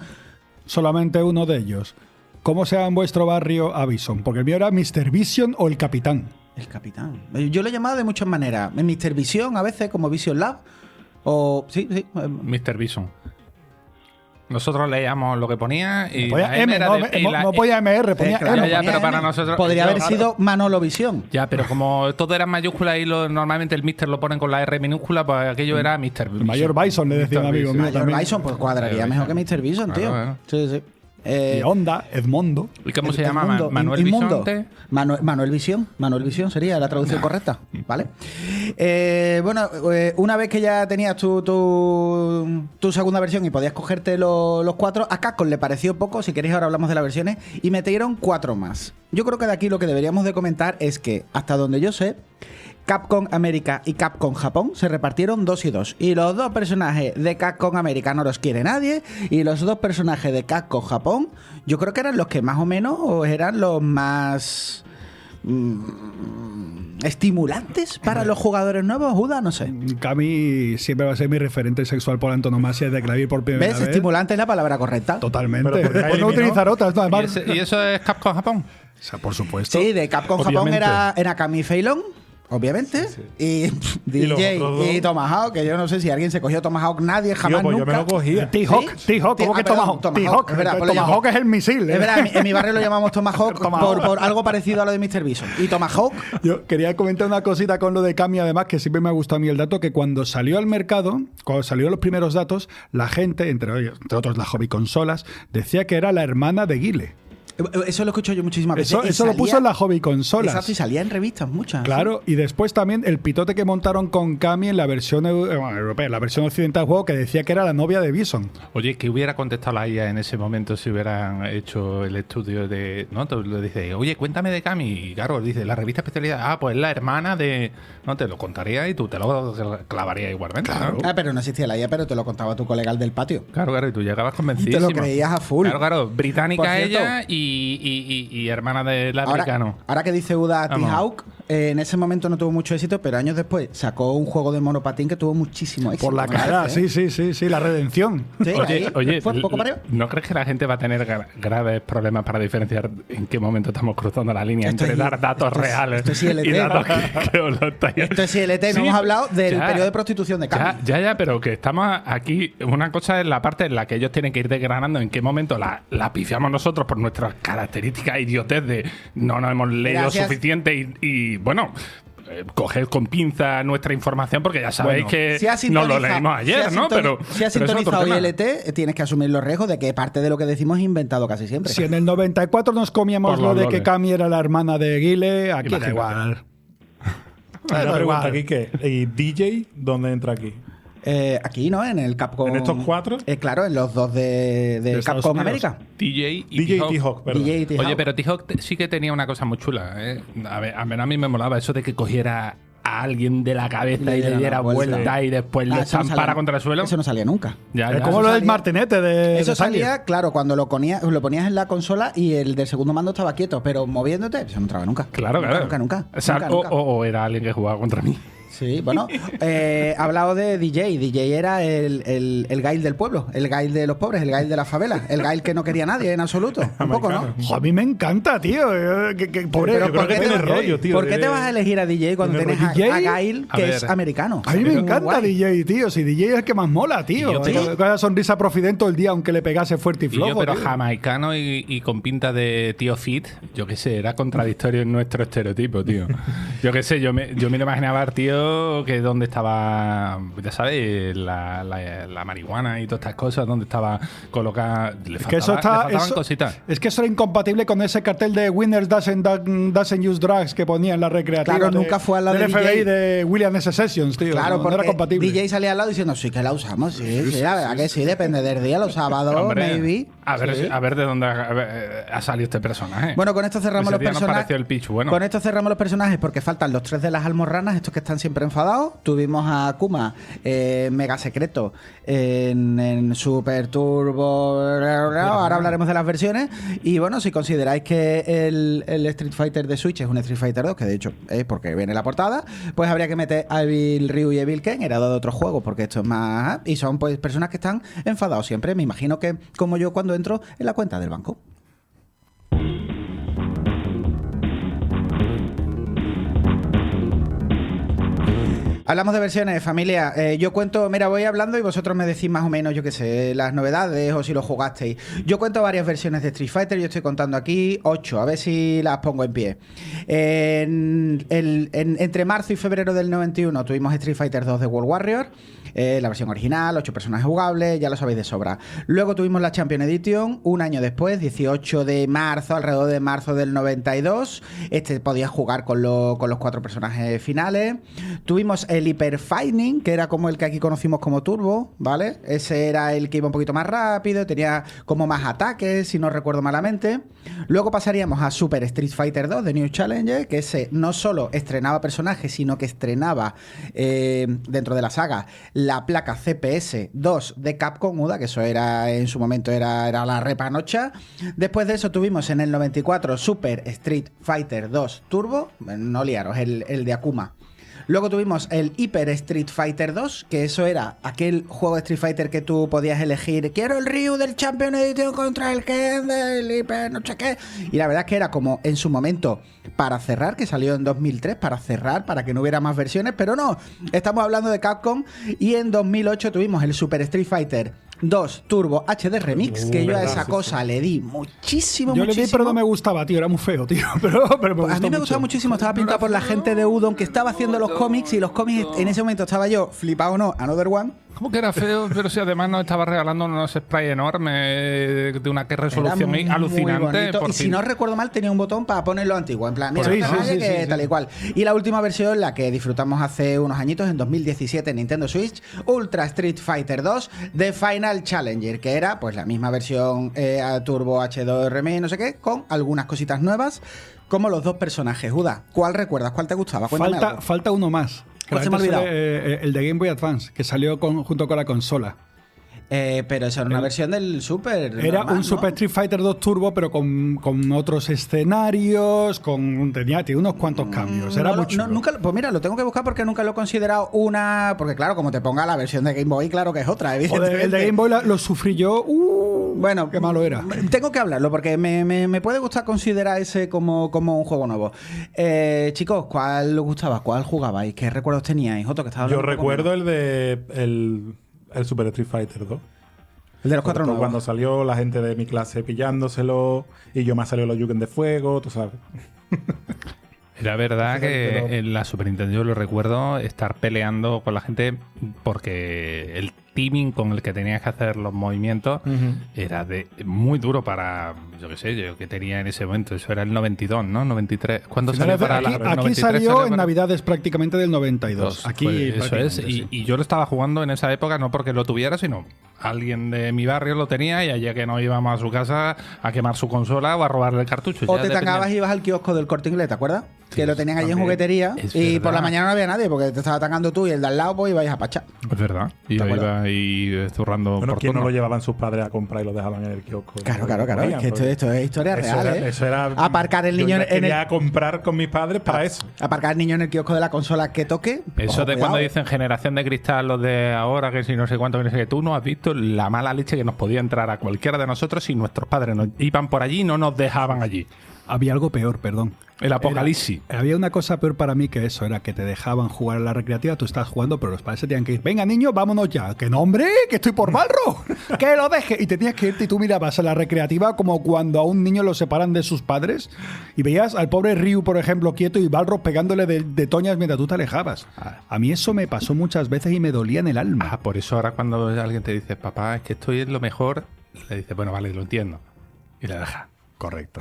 Solamente uno de ellos. ¿Cómo se llama en vuestro barrio a Bison? Porque el mío era Mr. Vision o el Capitán. El capitán. Yo lo he llamado de muchas maneras. En Mr. Vision, a veces, como Vision Lab. O. Sí. Mr. Bison. Nosotros leíamos lo que ponía y Ponía la M M, era no, de- y la- no ponía MR, ponía claro, M. ya, ponía pero para M. nosotros- Podría haber claro. sido Manolo Visión. Ya, pero como todo era en mayúscula y normalmente el Mister lo ponen con la R minúscula, pues aquello era Mr. El mayor Bison, le decía un amigo mío Mayor también. Bison, pues cuadraría mejor que Mr. Vision, tío. Claro. Sí, sí. Y Honda, Edmondo. ¿Y cómo se El llama? mundo, Manuel Inmundo. Bisonte. Manuel Visión. Manuel Visión sería la traducción correcta. ¿Vale? Una vez que ya tenías tu segunda versión y podías cogerte los 4, a Capcom le pareció poco. Si queréis, ahora hablamos de las versiones. Y metieron 4 más. Yo creo que de aquí lo que deberíamos de comentar es que, hasta donde yo sé, Capcom América y Capcom Japón se repartieron 2 y 2. Y los 2 personajes de Capcom América no los quiere nadie. Y los 2 personajes de Capcom Japón, yo creo que eran los que más o menos eran los más estimulantes para los jugadores nuevos. Juda, no sé. Cami siempre va a ser mi referente sexual por antonomasia desde que la vi por primera ¿Ves? vez. Estimulante es la palabra correcta. Totalmente. Pero porque Por no eliminó. utilizar otras, no, además. ¿Y eso es Capcom Japón? O sea, por supuesto. Sí, de Capcom Japón Obviamente. era Kami Feilong, obviamente. Y los DJ otros dos. y Tomahawk, que yo no sé si alguien se cogió Tomahawk, nadie, jamás, Tío, pues yo nunca. me lo cogía. T-Hawk, ¿Sí? T-Hawk, ¿cómo que perdón, Tomahawk? T-Hawk. Es verdad, pues lo Tomahawk llamo. es el misil. Es verdad, en mi barrio lo llamamos Tomahawk, Tomahawk. por algo parecido a lo de Mr. Bison. Y Tomahawk, Yo quería comentar una cosita con lo de Kami, además, que siempre me ha gustado a mí el dato, que cuando salió al mercado, cuando salieron los primeros datos, la gente, entre otros las hobby consolas, decía que era la hermana de Guile. Eso lo escucho yo muchísimas veces. Eso lo puso en la hobby consolas. Exacto, y salía en revistas muchas. Claro, y después también el pitote que montaron con Cami en la versión europea, la versión occidental del juego, que decía que era la novia de Bison. Oye, ¿qué hubiera contestado la IA en ese momento si hubieran hecho el estudio de... ¿no? Tú le dices, oye, cuéntame de Cami. Y claro, dice, la revista especialidad, pues la hermana de... No, te lo contaría y tú te lo clavarías igualmente. Claro, Pero no existía la IA, pero te lo contaba tu colega el del patio. claro, y tú llegabas convencido. Te lo creías a full. Claro, británica Por cierto, ella y hermana del africano. Ahora que dice Uda Vamos. T-Hawk, en ese momento no tuvo mucho éxito, pero años después sacó un juego de monopatín que tuvo muchísimo éxito. Por la me cara, parece, sí, la redención. Sí, ahí fue poco para arriba. ¿no crees que la gente va a tener graves problemas para diferenciar en qué momento estamos cruzando la línea Esto entre es- dar datos esto es- reales esto es ILT. y datos que os lo estáis- Esto es ILT, no Sí, hemos hablado del ya. periodo de prostitución de Cami. Ya, pero que estamos aquí. Una cosa es la parte en la que ellos tienen que ir desgranando en qué momento la pifiamos nosotros por nuestras características idiotez de no nos hemos leído Gracias. suficiente y bueno. Coged con pinza nuestra información porque ya sabéis Bueno, que Si has nos lo sintonizado- leímos ayer, si has ¿no? sintoni- si has pero eso es otro sintonizado tema. ILT, tienes que asumir los riesgos de que parte de lo que decimos es inventado casi siempre. Si en el 94 nos comíamos Por lo los de que loles. Cami era la hermana de Guile, aquí da Imagínate. igual. Una Da pregunta igual. aquí, ¿qué? ¿Y DJ dónde entra aquí? Aquí, ¿no? En el Capcom. ¿En estos cuatro? Claro, en los dos de De Estados Capcom Unidos. América. DJ y DJ y T-Hawk. T-Hawk, perdón. DJ y T-Hawk. Oye, pero T-Hawk sí que tenía una cosa muy chula, ¿eh? A mí me molaba eso de que cogiera a alguien de la cabeza y le diera vuelta y después le eso no zampara salía- contra el suelo. Eso no salía nunca. Ya, Es ya. como Eso lo del salía- martinete de Eso de Sanger. salía, claro, cuando lo ponías en la consola y el del segundo mando estaba quieto, pero moviéndote, eso no entraba nunca. Claro, Nunca, claro. Nunca. O sea, Nunca. o era alguien que jugaba contra mí. Sí, bueno, ha hablado de DJ. DJ era el Gail del pueblo, el Gail de los pobres, el Gail de la favela, el Gail que no quería a nadie en absoluto. Un poco, ¿no? Jo, a mí me encanta, tío. Pobre, Pero yo ¿por creo qué que te tiene vas- rollo, tío. ¿Por qué te Tiene- vas a elegir a DJ cuando tiene tienes rollo. a Gail, A que ver. es americano? A mí me Es muy encanta guay. DJ, tío. Si DJ es el que más mola, tío. Y yo, pero- Con la sonrisa profidente todo el día, aunque le pegase fuerte y Y yo, flojo. pero tío. jamaicano y con pinta de tío fit, yo qué sé, era contradictorio en nuestro estereotipo, tío. Yo qué sé, yo me lo imaginaba al tío que donde estaba, ya sabes, la marihuana y todas estas cosas, donde estaba colocada. Le Es que eso faltaba- le está. faltaban eso- cositas. Es que eso era incompatible con ese cartel de Winners doesn't use drugs que ponía en la recreativa. Claro, nunca fue al lado del de FBI DJ. de William S. Sessions, tío. Claro, no era porque compatible. DJ salía al lado diciendo, sí que la usamos, sí, la verdad que sí, depende del día, los sábados, Hombre, maybe. a ver, Sí. a ver de dónde ha salido este personaje. Bueno, con esto cerramos Ese los día nos personajes. pareció el Pichu, bueno. Con esto cerramos los personajes porque faltan los tres de las almorranas, estos que están siempre enfadados. Tuvimos a Kuma, mega secreto, en Super Turbo. Ahora hablaremos de las versiones. Y bueno, si consideráis que el Street Fighter de Switch es un Street Fighter 2, que de hecho es porque viene la portada, pues habría que meter a Evil Ryu y Evil Ken, heredado de otros juegos, porque esto es más. Y son pues personas que están enfadados siempre. Me imagino que como yo cuando entro en la cuenta del banco. Hablamos de versiones, familia. Yo cuento, mira, voy hablando y vosotros me decís más o menos, yo qué sé, las novedades o si lo jugasteis. Yo cuento varias versiones de Street Fighter, yo estoy contando aquí 8, a ver si las pongo en pie. Entre marzo y febrero del 91 tuvimos Street Fighter 2 de World Warrior, la versión original, 8 personajes jugables, ya lo sabéis de sobra. Luego tuvimos la Champion Edition, un año después, 18 de marzo, alrededor de marzo del 92. Podías jugar con los 4 personajes finales. Tuvimos el Hyper Fighting, que era como el que aquí conocimos como Turbo, ¿vale? Ese era el que iba un poquito más rápido, tenía como más ataques, si no recuerdo malamente. Luego pasaríamos a Super Street Fighter 2 de New Challenge, que ese no solo estrenaba personajes, sino que estrenaba dentro de la saga la placa CPS 2 de Capcom Uda, que eso era en su momento era la repanocha. Después de eso tuvimos en el 94 Super Street Fighter 2 Turbo, no liaros, el de Akuma. Luego tuvimos el Hyper Street Fighter 2, que eso era aquel juego de Street Fighter que tú podías elegir, quiero el Ryu del Champion Edition contra el Ken del Hyper no sé qué. Y la verdad es que era como en su momento para cerrar, que salió en 2003, para cerrar, para que no hubiera más versiones, pero no, estamos hablando de Capcom. Y en 2008 tuvimos el Super Street Fighter 2 Turbo HD Remix, que yo a verdad, esa sí, cosa le di muchísimo, Yo le muchísimo. di, pero no me gustaba, tío. Era muy feo, tío. Pero me A mí me gustaba muchísimo, estaba pintado por la gente de Udon que estaba haciendo los cómics y los cómics en ese momento estaba yo flipado o no, Another One. ¿Cómo que era feo? Pero si además nos estaba regalando unos sprays enormes de una resolución Era muy alucinante. bonito. Por Y si fin. no recuerdo mal, tenía un botón para ponerlo antiguo. En plan, mira, Sí, no sí, te rayes, sí, que sí, tal sí. y cual. Y la última versión, la que disfrutamos hace unos añitos, en 2017, en Nintendo Switch, Ultra Street Fighter 2 The Final Challenger, que era pues la misma versión Turbo H2RM, no sé qué, con algunas cositas nuevas, como los dos personajes. Uda, ¿cuál recuerdas? ¿Cuál te gustaba? Cuéntame algo. Falta uno más. Que ¿Cuál la se me ha gente el de Game Boy Advance, que salió junto con la consola. Pero eso era una versión del Super. Era normal, un ¿no? Super Street Fighter 2 Turbo, pero con otros escenarios, tenía unos cuantos cambios. Era No lo- muy chulo. nunca, pues mira, lo tengo que buscar porque nunca lo he considerado una. Porque claro, como te ponga la versión de Game Boy, claro que es otra, Joder, evidentemente. el de Game Boy lo sufrí yo. Bueno, qué malo era. Tengo que hablarlo porque me puede gustar considerar ese como un juego nuevo. Chicos, ¿cuál os gustaba? ¿Cuál jugabais? ¿Qué recuerdos teníais? Otro que estaba Yo hablando un poco recuerdo el de el Super Street Fighter 2. menos. El de los cuatro Sobre todo nuevos. cuando salió la gente de mi clase pillándoselo y yo me salió los Yuken de fuego, tú sabes. Era verdad Pero- que en la Super Nintendo yo lo recuerdo estar peleando con la gente porque el timing con el que tenías que hacer los movimientos era muy duro para, yo qué sé, yo que tenía en ese momento. Eso era el 92, ¿no? 93. ¿Cuándo salió para Aquí, la aquí 93 salió en para- Navidades prácticamente del 92. Aquí Pues eso es. prácticamente, sí. Y yo lo estaba jugando en esa época no porque lo tuviera, sino alguien de mi barrio lo tenía y allá que no íbamos a su casa a quemar su consola o a robarle el cartucho. O Ya te dependía. tangabas y ibas al kiosco del Corte Inglés, ¿te acuerdas? Sí, Que lo tenían allí en también. juguetería Es y por la verdad. mañana no había nadie porque te estaba tangando tú y el de al lado pues ibais a pachar. Es verdad. Y ¿Te yo acuerdas? iba ahí zurrando Bueno, por ¿quién no turno. lo llevaban sus padres a comprar y lo dejaban en el kiosco? Claro. Porque Es que esto es historia eso real, era, ¿eh? eso era- Aparcar el yo niño ya en el. quería comprar con mis padres para eso. Aparcar el niño en el kiosco de la consola que toque. Eso ojo, de cuidado. cuando dicen generación de cristal, los de ahora, que si no sé cuánto, que no sé qué, tú no has visto la mala leche que nos podía entrar a cualquiera de nosotros si nuestros padres nos iban por allí y no nos dejaban allí. Había algo peor, perdón. El apocalipsis. Había una cosa peor para mí que eso, era que te dejaban jugar a la recreativa, tú estás jugando, pero los padres se tenían que ir. Venga, niño, vámonos ya. Que no, hombre, que estoy por Balro. Que lo deje. Y tenías que irte y tú mirabas a la recreativa como cuando a un niño lo separan de sus padres y veías al pobre Ryu, por ejemplo, quieto y Balro pegándole de toñas mientras tú te alejabas. A mí eso me pasó muchas veces y me dolía en el alma. Ah, por eso ahora cuando alguien te dice, papá, es que estoy en lo mejor, le dices, bueno, vale, lo entiendo. Y le deja. Correcto.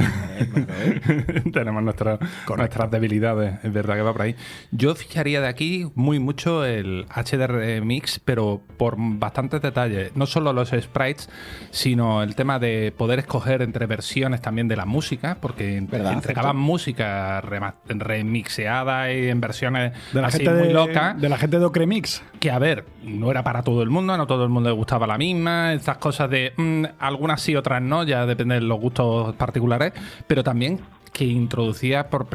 Tenemos nuestras debilidades, es verdad que va por ahí. Yo fijaría de aquí mucho el HDR Mix, pero por bastantes detalles. No solo los sprites, sino el tema de poder escoger entre versiones también de la música, porque ¿Verdad? entregaban música remixeada y en versiones De la así gente muy locas. de la gente de Ocremix. Que a ver, no era para todo el mundo, no todo el mundo le gustaba la misma, estas cosas de algunas sí, otras no, ya depende de los gustos particulares, pero también que introducía por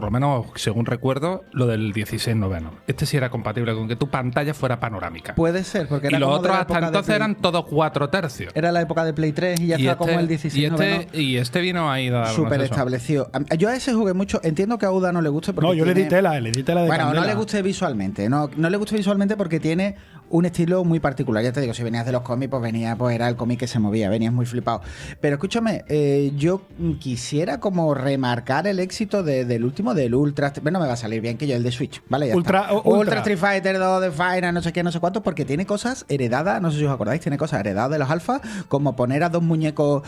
lo menos según recuerdo, lo del 16 noveno. Este sí era compatible con que tu pantalla fuera panorámica. Puede ser, porque Y era los como de otros la hasta época de entonces Play- eran todos 4 tercios. Era la época de Play 3 y ya estaba como el 16 noveno. y este vino ahí a darnos Súper eso. establecido. Yo a ese jugué mucho. Entiendo que a Uda no le guste porque No, yo le di tiene- tela de Bueno, candela. no le guste visualmente. No le guste visualmente porque tiene un estilo muy particular. Ya te digo, si venías de los cómics, pues era el cómic que se movía, venías muy flipado. Pero escúchame, yo quisiera como remarcar el éxito del último, del Ultra. Bueno, me va a salir bien que yo el de Switch, ¿vale? Ya Ultra- está. Ultra. Ultra Street Fighter 2 de Final, no sé qué, no sé cuántos, porque tiene cosas heredadas, no sé si os acordáis, tiene cosas heredadas de los alfa, como poner a dos muñecos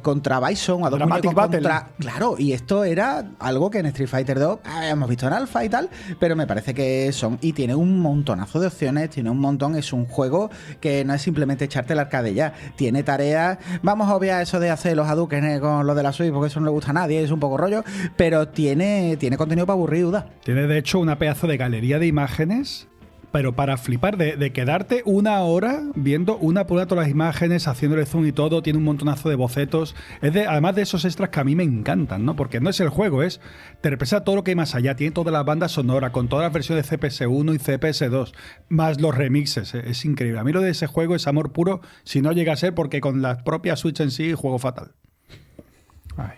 contra Bison, a dos Dramatic muñecos Battle. contra. Claro, y esto era algo que en Street Fighter 2 hemos visto en alfa y tal, pero me parece que son. Y tiene un montonazo de opciones, tiene un montón. Es un juego que no es simplemente echarte el arcade ya. Tiene tareas. Vamos a obviar eso de hacer los Hadouken con lo de la Switch, porque eso no le gusta a nadie, es un poco rollo, pero tiene contenido para aburrir, Uda. Tiene de hecho una pedazo de galería de imágenes, pero para flipar, de quedarte una hora viendo una por una todas las imágenes, haciéndole zoom y todo, tiene un montonazo de bocetos. Además de esos extras que a mí me encantan, ¿no? Porque no es el juego, te representa todo lo que hay más allá. Tiene toda la banda sonora, con todas las versiones de CPS1 y CPS2, más los remixes. Es increíble. A mí lo de ese juego es amor puro, si no llega a ser porque con la propia Switch en sí, juego fatal. Ay.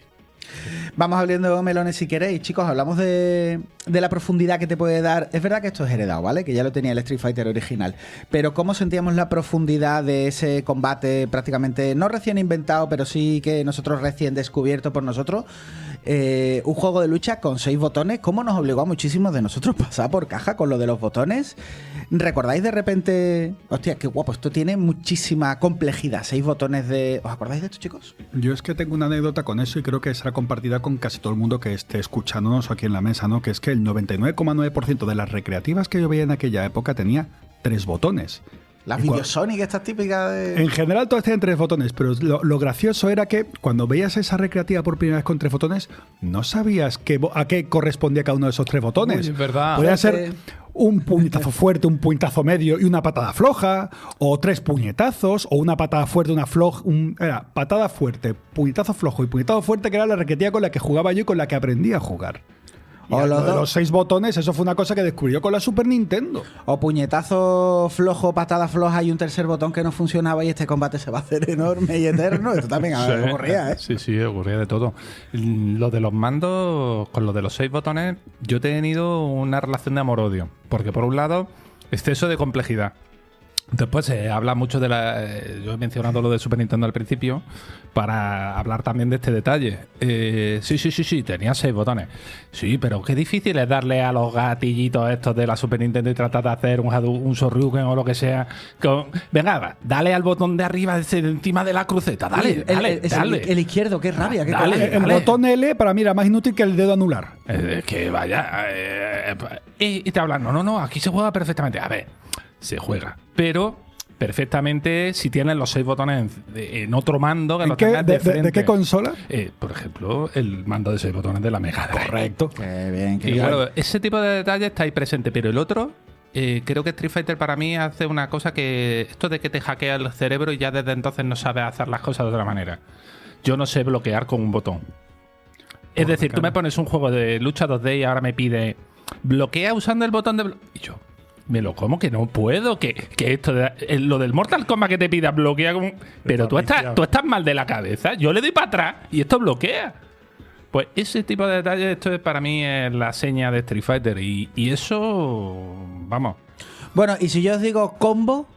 Vamos abriendo melones si queréis, chicos. Hablamos de la profundidad que te puede dar. Es verdad que esto es heredado, ¿vale? Que ya lo tenía el Street Fighter original. Pero ¿cómo sentíamos la profundidad de ese combate prácticamente no recién inventado, pero sí que nosotros recién descubierto por nosotros? un juego de lucha con 6 botones, ¿cómo nos obligó a muchísimos de nosotros pasar por caja con lo de los botones? ¿Recordáis de repente? Hostia, qué guapo, esto tiene muchísima complejidad, 6 botones de... ¿Os acordáis de esto, chicos? Yo es que tengo una anécdota con eso y creo que será compartida con casi todo el mundo que esté escuchándonos aquí en la mesa, ¿no? Que es que el 99,9% de las recreativas que yo veía en aquella época tenía 3 botones. Las Y cua- Videosonic, estas típicas de... En general todas tienen 3 botones, pero lo gracioso era que cuando veías esa recreativa por primera vez con 3 botones, no sabías a qué correspondía cada uno de esos 3 botones. Uy, es verdad. Podía ser un puñetazo fuerte, un puñetazo medio y una patada floja, o 3 puñetazos, o una patada fuerte, una floja... Era patada fuerte, puñetazo flojo y puñetazo fuerte, que era la recreativa con la que jugaba yo y con la que aprendí a jugar. Y O lo los de dos. los 6 botones, eso fue una cosa que descubrió con la Super Nintendo. O puñetazo flojo, patada floja y un tercer botón que no funcionaba y este combate se va a hacer enorme y eterno. Esto también ocurría, ¿eh? Sí, sí, ocurría de todo. Lo de los mandos, con lo de los 6 botones, yo he tenido una relación de amor-odio. Porque por un lado, exceso de complejidad. Después se habla mucho de la... yo he mencionado lo de Super Nintendo al principio para hablar también de este detalle. Sí, tenía 6 botones. Sí, pero qué difícil es darle a los gatillitos estos de la Super Nintendo y tratar de hacer un Shoryuken o lo que sea. Venga, va, dale al botón de arriba, de encima de la cruceta. Dale, dale. El izquierdo, qué rabia, qué Dale. coraje. El botón L para mí era más inútil que el dedo anular. Que vaya. Y te hablan, no, aquí se juega perfectamente. A ver, se juega. Pero perfectamente si tienes los 6 botones en otro mando que ¿En lo qué- tengas de frente. de qué consola? Por ejemplo, el mando de 6 botones de la Mega Drive. Correcto. Qué bien, qué Y bien. claro, ese tipo de detalles está ahí presente, pero el otro, creo que Street Fighter para mí hace una cosa que... Esto de que te hackea el cerebro y ya desde entonces no sabes hacer las cosas de otra manera. Yo no sé bloquear con un botón. Es decir, tú me pones un juego de lucha 2D y ahora me pide bloquea usando el botón de... Y yo, me lo como que no puedo, que esto lo del Mortal Kombat que te pida bloquea como... Pero tú estás mal de la cabeza, yo le doy para atrás y esto bloquea. Pues ese tipo de detalles, esto es para mí la seña de Street Fighter y eso, vamos. Bueno, y si yo os digo combo,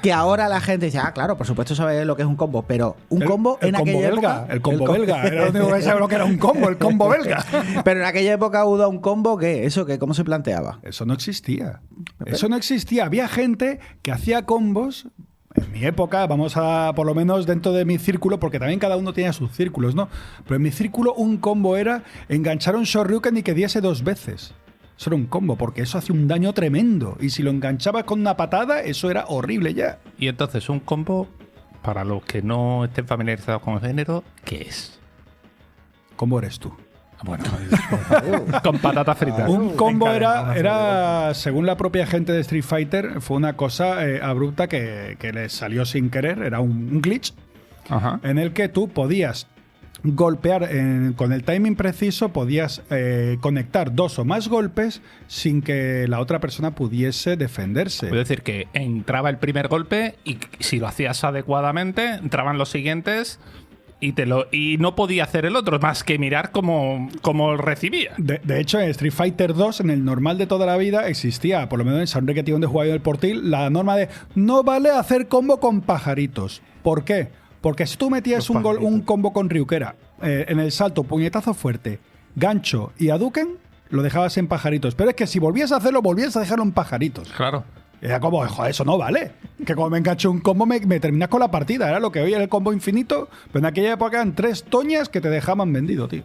que ahora la gente dice, claro, por supuesto sabes lo que es un combo, pero un combo en combo aquella belga, época... el combo belga. Era lo único que sabía lo que era un combo, el combo belga. Pero en aquella época hubo un combo, ¿qué? ¿Eso qué? ¿Cómo se planteaba? Eso no existía. Eso no existía. Había gente que hacía combos. En mi época, vamos a, por lo menos dentro de mi círculo, porque también cada uno tenía sus círculos, ¿no? Pero en mi círculo un combo era enganchar un Shoryuken y que diese 2 veces. Eso era un combo, porque eso hacía un daño tremendo. Y si lo enganchabas con una patada, eso era horrible ya. Y entonces un combo, para los que no estén familiarizados con el género, ¿qué es? ¿Cómo eres tú? Bueno, con patatas fritas. Un combo Encadenado, era, según la propia gente de Street Fighter, fue una cosa abrupta que les salió sin querer. Era un glitch Ajá. en el que tú podías golpear con el timing preciso, podías conectar 2 o más golpes sin que la otra persona pudiese defenderse. Es decir, que entraba el primer golpe y si lo hacías adecuadamente, entraban los siguientes y no podía hacer el otro, más que mirar cómo recibía. De hecho, en Street Fighter 2, en el normal de toda la vida, existía, por lo menos en San Recreativo donde jugaba yo en el Portil, la norma de no vale hacer combo con pajaritos. ¿Por qué? Porque si tú metías un combo con Ryukera en el salto, puñetazo fuerte, gancho y Hadouken, lo dejabas en pajaritos. Pero es que si volvías a hacerlo, volvías a dejarlo en pajaritos. Claro. Era como, joder, eso no vale. Que como me engancho un combo, me terminas con la partida. Era lo que hoy era el combo infinito, pero en aquella época eran 3 toñas que te dejaban vendido, tío.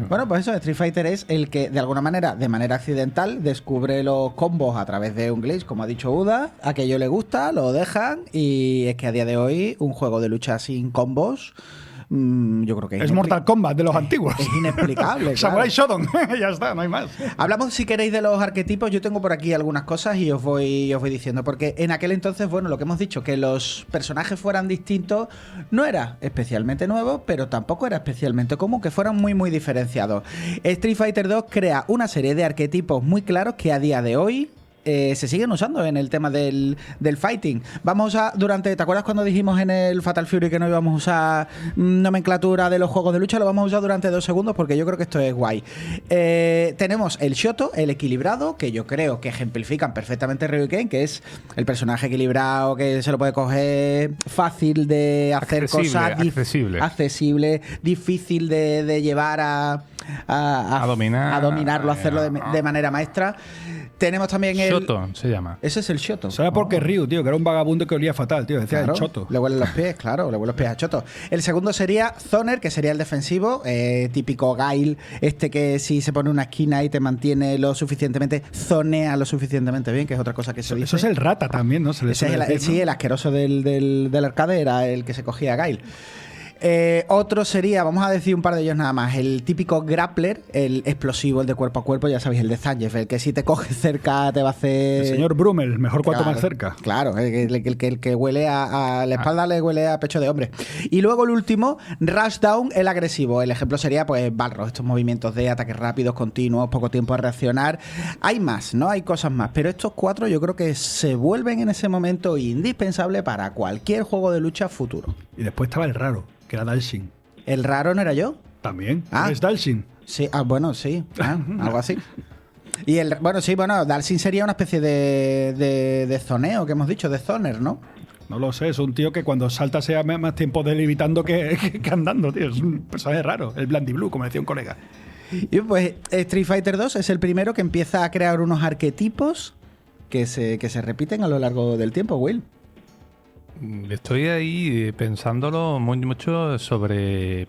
Bueno, pues eso, Street Fighter es el que, de alguna manera, de manera accidental, descubre los combos a través de un glitch, como ha dicho Uda, aquello le gusta, lo dejan, y es que a día de hoy, un juego de lucha sin combos, yo creo que Es Mortal Kombat de los antiguos. Es inexplicable, claro. Samurai Shodown. Ya está, no hay más. Hablamos, si queréis, de los arquetipos. Yo tengo por aquí algunas cosas y os voy diciendo. Porque en aquel entonces, bueno, lo que hemos dicho, que los personajes fueran distintos, no era especialmente nuevo, pero tampoco era especialmente común, que fueran muy, muy diferenciados. Street Fighter 2 crea una serie de arquetipos muy claros que a día de hoy se siguen usando en el tema del fighting. Vamos a ¿te acuerdas cuando dijimos en el Fatal Fury que no íbamos a usar nomenclatura de los juegos de lucha? Lo vamos a usar durante 2 segundos porque yo creo que esto es guay. Tenemos el Shoto, el equilibrado, que yo creo que ejemplifican perfectamente Ryuken, que es el personaje equilibrado que se lo puede coger fácil de hacer Accesible, cosas accesible. accesible, difícil de llevar A dominar. a dominarlo, a hacerlo de manera maestra. Tenemos también el... Shoto se llama. Ese es el Shoto. Será porque Ryu, tío, que era un vagabundo que olía fatal, tío. Decía Claro, el choto. le huelen los pies, claro, le huelen los pies a Choto. El segundo sería Zoner, que sería el defensivo, típico Gail, que si se pone en una esquina y te mantiene lo suficientemente, zonea lo suficientemente bien, que es otra cosa que se dice. Eso es el rata también, ¿no? Se le Ese es suele decir, sí, ¿no? el asqueroso del arcade era el que se cogía a Gail. Otro sería, vamos a decir un par de ellos nada más, el típico grappler, el explosivo, el de cuerpo a cuerpo, ya sabéis, el de Zangief, el que si te coge cerca te va a hacer... El señor Brummel, mejor cuanto Claro, más cerca. Claro, el que huele a la espalda le huele a pecho de hombre. Y luego el último, Rushdown, el agresivo. El ejemplo sería, pues, Balrog, estos movimientos de ataques rápidos, continuos, poco tiempo a reaccionar. Hay más, ¿no? Hay cosas más. Pero estos 4 yo creo que se vuelven en ese momento indispensables para cualquier juego de lucha futuro. Y después estaba el raro, que era Dalshin. ¿El raro no era yo? También. Ah. Es Dalshin. Sí, bueno, sí. Algo así. Y Dalsin sería una especie de zoneo que hemos dicho, de zoner, ¿no? No lo sé, es un tío que cuando salta se llama más tiempo levitando que andando, tío. Es un personaje raro, el Blandiblue, como decía un colega. Y pues Street Fighter 2 es el primero que empieza a crear unos arquetipos que se repiten a lo largo del tiempo, Will. Estoy ahí pensándolo mucho sobre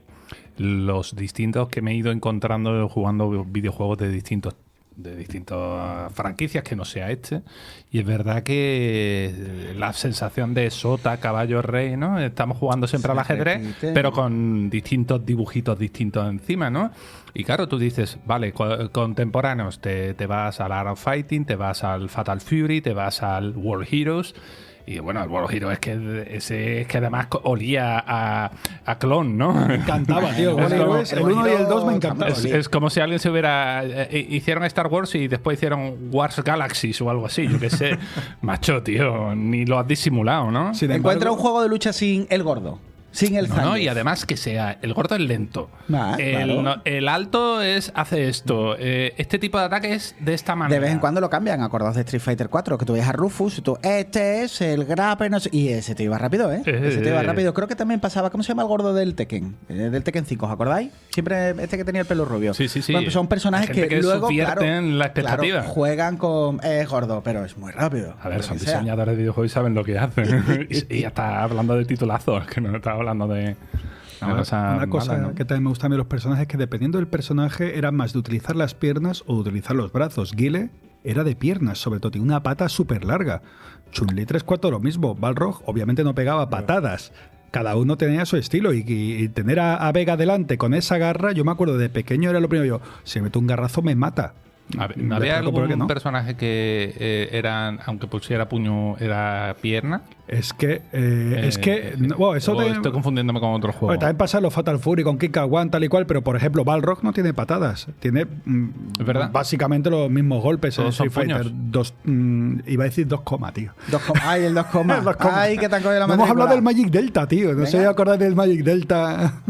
los distintos que me he ido encontrando jugando videojuegos de distintas franquicias que no sea este. Y es verdad que la sensación de sota, caballo, rey, ¿no? Estamos jugando siempre al ajedrez, repite. pero con distintos dibujitos distintos encima, ¿no? Y claro, tú dices, vale, contemporáneos, te vas al Art of Fighting, te vas al Fatal Fury, te vas al World Heroes. Y bueno, el World Hero es que además olía a clon, ¿no? Me encantaba, tío. Es como- El 1 y el 2 me encantaban. es como si alguien se hubiera... hicieron Star Wars y después hicieron Wars Galaxies o algo así, yo qué sé. Macho, tío, ni lo has disimulado, ¿no? Sin Encuentra un embargo, juego de lucha sin el gordo, sin el No, Zangief. y además que sea, el gordo es lento. Ah, claro. El alto hace esto. Este tipo de ataque es de esta manera. De vez en cuando lo cambian, acordaos de Street Fighter 4, que tú ves a Rufus y tú, este es el grapple, no sé, y ese te iba rápido, ¿eh? Ese te iba rápido. Creo que también pasaba, ¿cómo se llama el gordo del Tekken? Del Tekken 5, ¿os acordáis? Siempre este que tenía el pelo rubio. Sí, sí, sí. Bueno, pues son personajes Hay gente que que luego, subvierten la expectativa. claro, juegan con... Es gordo, pero es muy rápido. A ver, lo son que sea. diseñadores de videojuegos y saben lo que hacen. y ya está hablando de titulazos, que no está hablando de una cosa mala, ¿no? que también me gusta a mí de los personajes es que dependiendo del personaje era más de utilizar las piernas o de utilizar los brazos. Guile era de piernas, sobre todo, tiene una pata súper larga. Chun-Li 3-4 lo mismo. Balrog obviamente no pegaba patadas. Cada uno tenía su estilo y tener a Vega delante con esa garra, yo me acuerdo de pequeño era lo primero, yo, si me meto un garrazo me mata. ¿Había Le explico por qué algún no. personaje que aunque pusiera puño, era pierna? Es que eso o estoy confundiéndome con otro juego. Bueno, también pasa en los Fatal Fury con Kick One tal y cual, pero por ejemplo Balrog no tiene patadas, tiene Es verdad. básicamente los mismos golpes en Todos son Street Fighter puños. 2, iba a decir 2, tío. Ay, el 2, ay, que te han cogido la No hemos hablado del matrícula. Magic Delta, tío. No sé si Venga. acordáis del Magic Delta,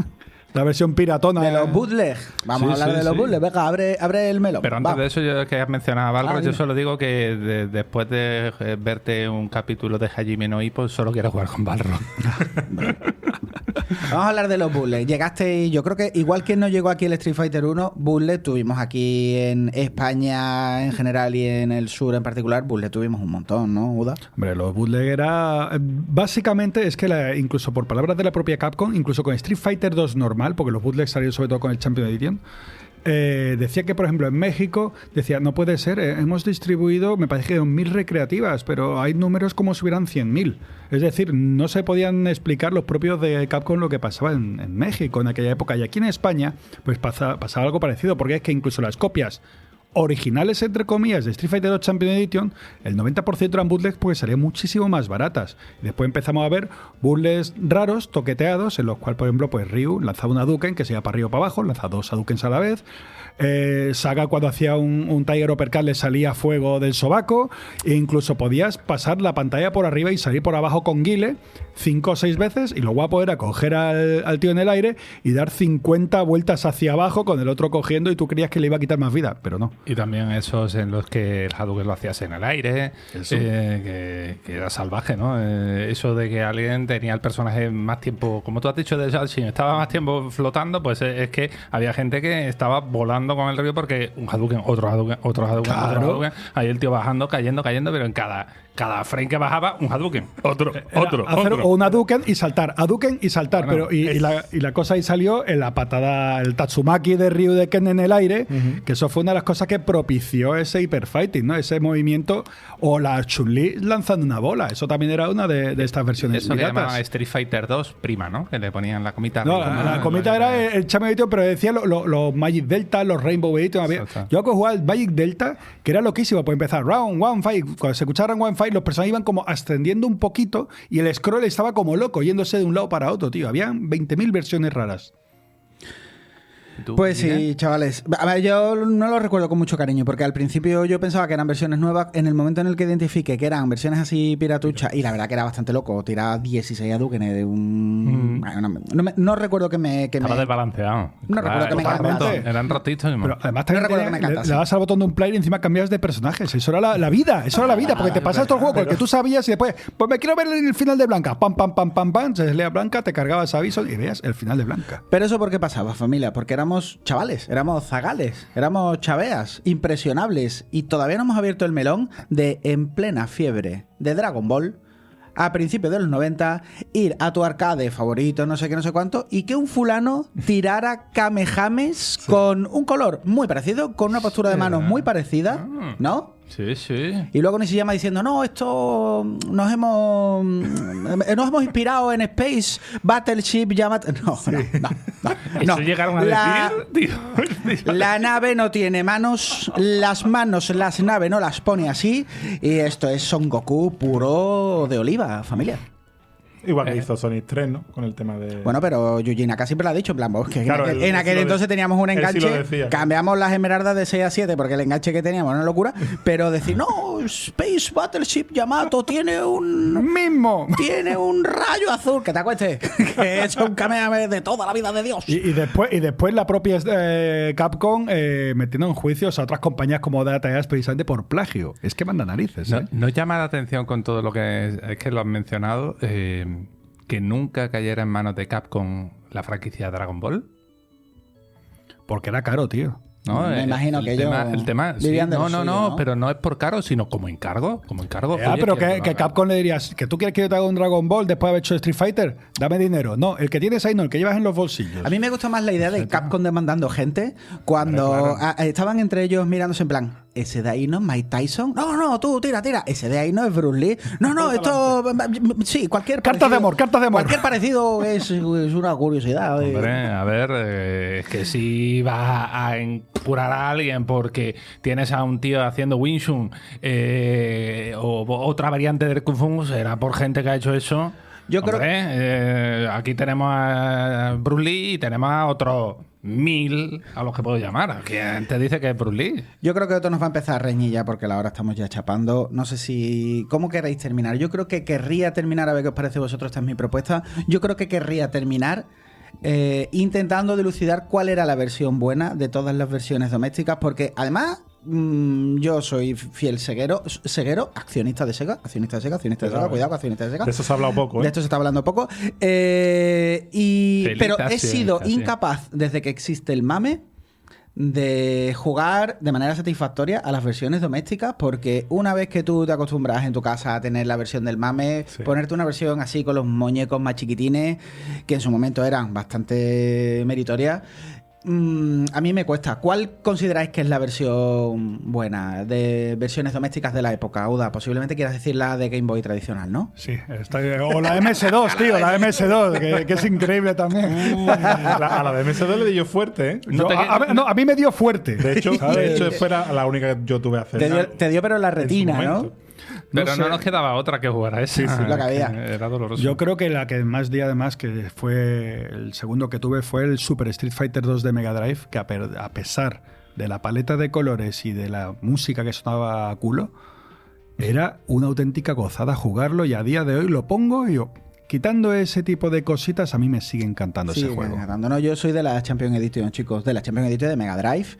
la versión piratona. De los bootlegs. Vamos Sí, a hablar sí, de los sí. bootlegs. Venga, abre el melón. Pero antes Va. de eso, yo que has mencionado a Balrog, yo dime. solo digo que después de verte un capítulo de Hajime no Ippo, solo quiero jugar con Balrog. Vamos a hablar de los bootlegs. Llegaste y yo creo que igual que no llegó aquí el Street Fighter 1, bootleg tuvimos aquí en España en general y en el sur en particular, bootleg tuvimos un montón, ¿no, Uda? Hombre, los bootleg era... Básicamente es que incluso por palabras de la propia Capcom, incluso con Street Fighter 2 normal, porque los bootlegs salieron sobre todo con el Champion Edition, decía que, por ejemplo, en México, decía, no puede ser, hemos distribuido, me parece que 1.000 recreativas, pero hay números como si hubieran 100.000. Es decir, no se podían explicar los propios de Capcom lo que pasaba en México en aquella época. Y aquí en España, pues pasaba algo parecido, porque es que incluso las copias originales, entre comillas, de Street Fighter 2 Champion Edition, el 90% eran bootlegs porque salían muchísimo más baratas. Y después empezamos a ver bootlegs raros, toqueteados, en los cuales, por ejemplo, pues Ryu lanzaba una Hadouken que se iba para arriba o para abajo, lanzaba 2 Hadoukens a la vez. Saga, cuando hacía un Tiger Uppercut, le salía fuego del sobaco. E incluso podías pasar la pantalla por arriba y salir por abajo con Guile 5 o 6 veces. Y lo guapo era coger al tío en el aire y dar 50 vueltas hacia abajo con el otro cogiendo, y tú creías que le iba a quitar más vida, pero no. Y también esos en los que el Hadouken lo hacías en el aire, que era salvaje, ¿no? Eso de que alguien tenía el personaje más tiempo, como tú has dicho de Shanshin, estaba más tiempo flotando, pues es que había gente que estaba volando con el río porque un Hadouken, otro Hadouken, otro Hadouken, Claro. otro Hadouken, ahí el tío bajando, cayendo, pero en cada frame que bajaba, un Hadouken, otro. Hacer un Hadouken y saltar, Bueno, pero y la cosa ahí salió en la patada, el Tatsumaki de Ryu de Ken en el aire, que eso fue una de las cosas que propició ese hyperfighting, ¿no? Ese movimiento, o la Chun-Li lanzando una bola, eso también era una de estas versiones Eso que piratas. llamaban Street Fighter 2 prima, ¿no? Que le ponían la comita. No, arriba, la comita era el Chame Edition, pero decía los Magic Delta, los Rainbow Edition. Exacto. Yo que jugaba el Magic Delta, que era loquísimo, pues empezar round, one, fight. Cuando se escuchaba round, one, fight, los personajes iban como ascendiendo un poquito y el scroll estaba como loco, yéndose de un lado para otro, tío. Habían 20.000 versiones raras. ¿Tú, Pues Guille? sí, chavales. A ver, yo no lo recuerdo con mucho cariño, porque al principio yo pensaba que eran versiones nuevas. En el momento en el que identifiqué que eran versiones así piratuchas, y la verdad que era bastante loco, tirar 16 Hadouken de un... Bueno, no recuerdo que me... Estaba desbalanceado. No recuerdo que me totalmente. encantase. Eran rotitos. Pero además también recuerdo que me le encantase. dabas al botón de un player y encima cambiabas de personajes. Eso era la vida, porque te pasas todo el juego, porque tú sabías y después, pues me quiero ver el final de Blanca. Pam, pam, pam, pam, pam, se leía Blanca, te cargabas avisos y veías el final de Blanca. Pero eso ¿por qué pasaba, familia? Porque éramos chavales, éramos zagales, éramos chaveas, impresionables, y todavía no hemos abierto el melón de, en plena fiebre de Dragon Ball, a principios de los 90, ir a tu arcade favorito, no sé qué, no sé cuánto, y que un fulano tirara kamehames con un color muy parecido, con una postura de manos muy parecida, ¿no? Sí, sí. Y luego ni se llama diciendo, no, esto nos hemos inspirado en Space Battleship Yamato. No. Eso llegaron a decir, tío. La nave no tiene manos, las nave no las pone así, y esto es Son Goku puro de oliva, familia. Igual que hizo Sonic 3, ¿no? Con el tema de... Bueno, pero Yuji Naka siempre lo ha dicho, en plan, pues, que Claro, en aquel él entonces teníamos un él sí lo enganche, decía. cambiamos las esmeraldas de 6 a 7 porque el enganche que teníamos era una locura, pero decir, no, Space Battleship Yamato tiene un rayo azul, que te acuestes, que es un Kamehameha de toda la vida de Dios. Y después la propia Capcom metiendo en juicios a otras compañías como Data East precisamente por plagio. Es que manda narices. No, ¿no llama la atención con todo lo que es que lo has mencionado, que nunca cayera en manos de Capcom la franquicia Dragon Ball? Porque era caro, tío. No, me imagino que ellos el tema vivían de lo no, suyo, no, pero no es por caro, sino como encargo. Oye, Pero que que Capcom le dirías que tú quieres que yo te haga un Dragon Ball después de haber hecho Street Fighter, dame dinero. No, el que tienes ahí no, el que llevas en los bolsillos. A mí me gusta más la idea de Capcom demandando gente cuando estaban entre ellos mirándose en plan, ¿ese de ahí no es Mike Tyson? No, tú, tira. ¿Ese de ahí no es Bruce Lee? No, esto... Sí, cualquier Cartas de amor. Cualquier parecido es una curiosidad. Hombre, a ver, es que si vas a curar a alguien porque tienes a un tío haciendo Wing Chun o otra variante del Kung Fu, será por gente que ha hecho eso. Yo creo que aquí tenemos a Bruce Lee y tenemos a otros 1000 a los que puedo llamar. ¿Quién te dice que es Bruce Lee? Yo creo que esto nos va a empezar a reñir ya porque la hora estamos ya chapando. No sé si... ¿Cómo queréis terminar? Yo creo que querría terminar, a ver qué os parece a vosotros, esta es mi propuesta. Yo creo que querría terminar intentando dilucidar cuál era la versión buena de todas las versiones domésticas, porque además yo soy fiel seguero, accionista de Sega, cuidado, accionista de Sega. De eso se ha hablado poco, ¿eh? De esto se está hablando poco. Pero he sido accionista, sí. incapaz, desde que existe el mame, de jugar de manera satisfactoria a las versiones domésticas, porque una vez que tú te acostumbras en tu casa a tener la versión del mame, ponerte una versión así con los muñecos más chiquitines, que en su momento eran bastante meritorias, a mí me cuesta. ¿Cuál consideráis que es la versión buena de versiones domésticas de la época? Uda, posiblemente quieras decir la de Game Boy tradicional, ¿no? Sí, o la MS2, tío, la MS2, que es increíble también. A la de MS2 le di yo fuerte, ¿eh? A mí me dio fuerte. De hecho, fuera la única que yo tuve hacer. Te dio pero en la retina, ¿no? Pero no sé. nos quedaba otra que jugar a ese. Sí, lo que había. Era doloroso. Yo creo que la que más di, además, que fue el segundo que tuve, fue el Super Street Fighter 2 de Mega Drive, que a pesar de la paleta de colores y de la música que sonaba a culo, era una auténtica gozada jugarlo, y a día de hoy lo pongo y yo... quitando ese tipo de cositas, a mí me sigue encantando Sí, ese juego. no, yo soy de la Champion Edition, chicos, de la Champion Edition de Mega Drive.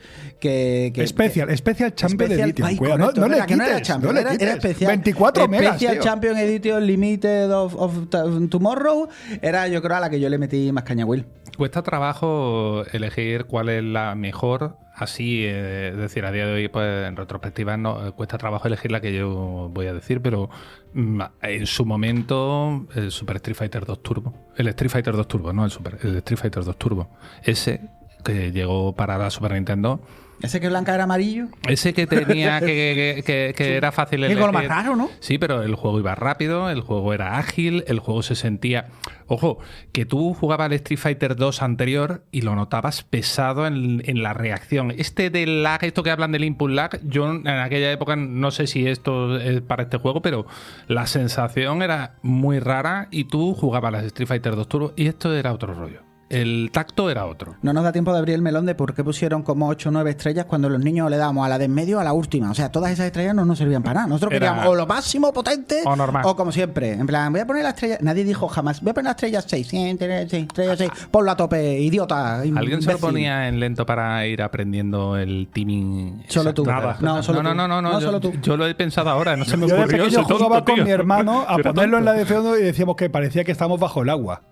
Special Champion Especial- Edition. ay, Cuidado, correcto, no le era que no era quites, Champion, no le era quites. especial. 24 megas, Special tío. Champion Edition Limited of Tomorrow era, yo creo, a la que yo le metí más caña, Will. Cuesta trabajo elegir cuál es la mejor, así, es decir, a día de hoy, pues en retrospectiva, no cuesta trabajo elegir la que yo voy a decir, pero en su momento, el Super Street Fighter 2 Turbo, el Street Fighter 2 Turbo, no el Super, el Street Fighter 2 Turbo, ese que llegó para la Super Nintendo, Ese que blanca era amarillo. ese que tenía que era fácil Es lo más elegir. raro, ¿no? Sí, pero el juego iba rápido, el juego era ágil, el juego se sentía... Ojo, que tú jugabas al Street Fighter 2 anterior y lo notabas pesado en la reacción. Este del lag, esto que hablan del input lag, yo en aquella época no sé si esto es para este juego, pero la sensación era muy rara y tú jugabas al Street Fighter 2 Turbo y esto era otro rollo. El tacto era otro. No nos da tiempo de abrir el melón de por qué pusieron como 8 o 9 estrellas cuando los niños le dábamos a la de en medio a la última. O sea, todas esas estrellas no nos servían para nada. Nosotros Era- queríamos o lo máximo potente o normal. o como siempre. En plan, voy a poner la estrella. Nadie dijo jamás, voy a poner la estrella 6. Sí, estrella 6. Ponlo a tope, idiota. ¿Alguien se lo imbécil. ponía en lento para ir aprendiendo el teaming? Solo tú. Exacto? No, solo tú. No, No, solo tú. yo lo he pensado ahora, no se me Yo de ocurrió. pequeño soy tonto, jugaba con tío. mi hermano a Yo era ponerlo en la tonto. de fondo y decíamos que parecía que estábamos bajo el agua.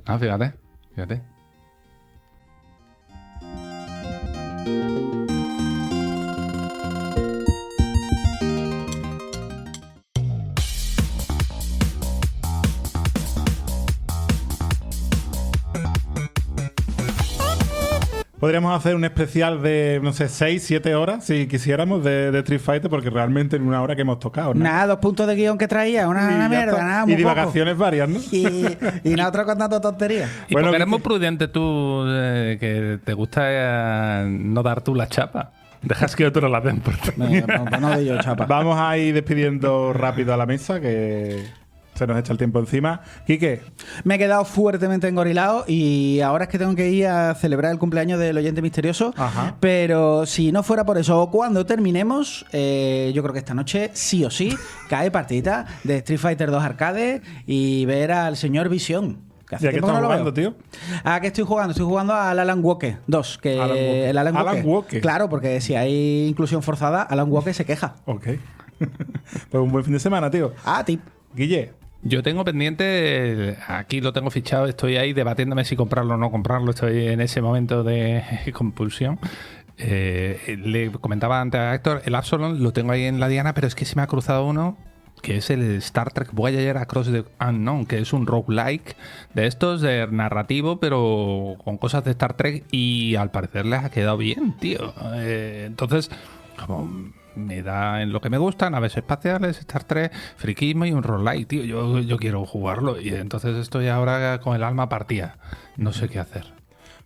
Ah, fíjate. Podríamos hacer un especial de, no sé, 6, 7 horas, si quisiéramos, de Street Fighter, porque realmente en una hora que hemos tocado, ¿no? Nada, 2 puntos de guión que traía, Y una ya mierda, está. nada, Y muy poco. divagaciones varias, ¿no? Y nosotros contando tonterías. Y Bueno, porque eres Vicky. muy prudente tú, que te gusta no dar tú la chapa. Dejas que otros la den por ti. No doy yo chapa. Vamos a ir despidiendo rápido a la mesa, que se nos echa el tiempo encima. Quique, Me he quedado fuertemente engorilado y ahora es que tengo que ir a celebrar el cumpleaños del oyente misterioso. Ajá. Pero si no fuera por eso, o cuando terminemos, yo creo que esta noche sí o sí cae partidita de Street Fighter 2 Arcade y ver al señor Visión. Que hace ¿ya qué tiempo que estás no lo jugando, veo. tío? ¿A qué estoy jugando? Estoy jugando al Alan Wake 2. Que Alan Wake. el Alan Alan Wake. Claro, porque si hay inclusión forzada, Alan Wake se queja. Ok. Pues un buen fin de semana, tío. Ah, tip. Guille, Yo tengo pendiente, aquí lo tengo fichado, estoy ahí debatiéndome si comprarlo o no comprarlo, estoy en ese momento de compulsión. Le comentaba antes a Héctor, el Absalom lo tengo ahí en la diana, pero es que se me ha cruzado uno que es el Star Trek Voyager Across the Unknown, que es un roguelike de estos, de narrativo, pero con cosas de Star Trek, y al parecer les ha quedado bien, tío. Entonces, como me da en lo que me gusta, naves espaciales, Star Trek, friquismo y un roguelike, tío. Yo quiero jugarlo, y entonces estoy ahora con el alma partida. No sé qué hacer.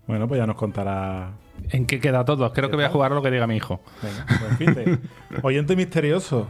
bueno, pues ya nos contará. ¿En qué queda todo? Creo que voy a jugar lo que diga mi hijo. Venga, buen fin de. Oyente misterioso.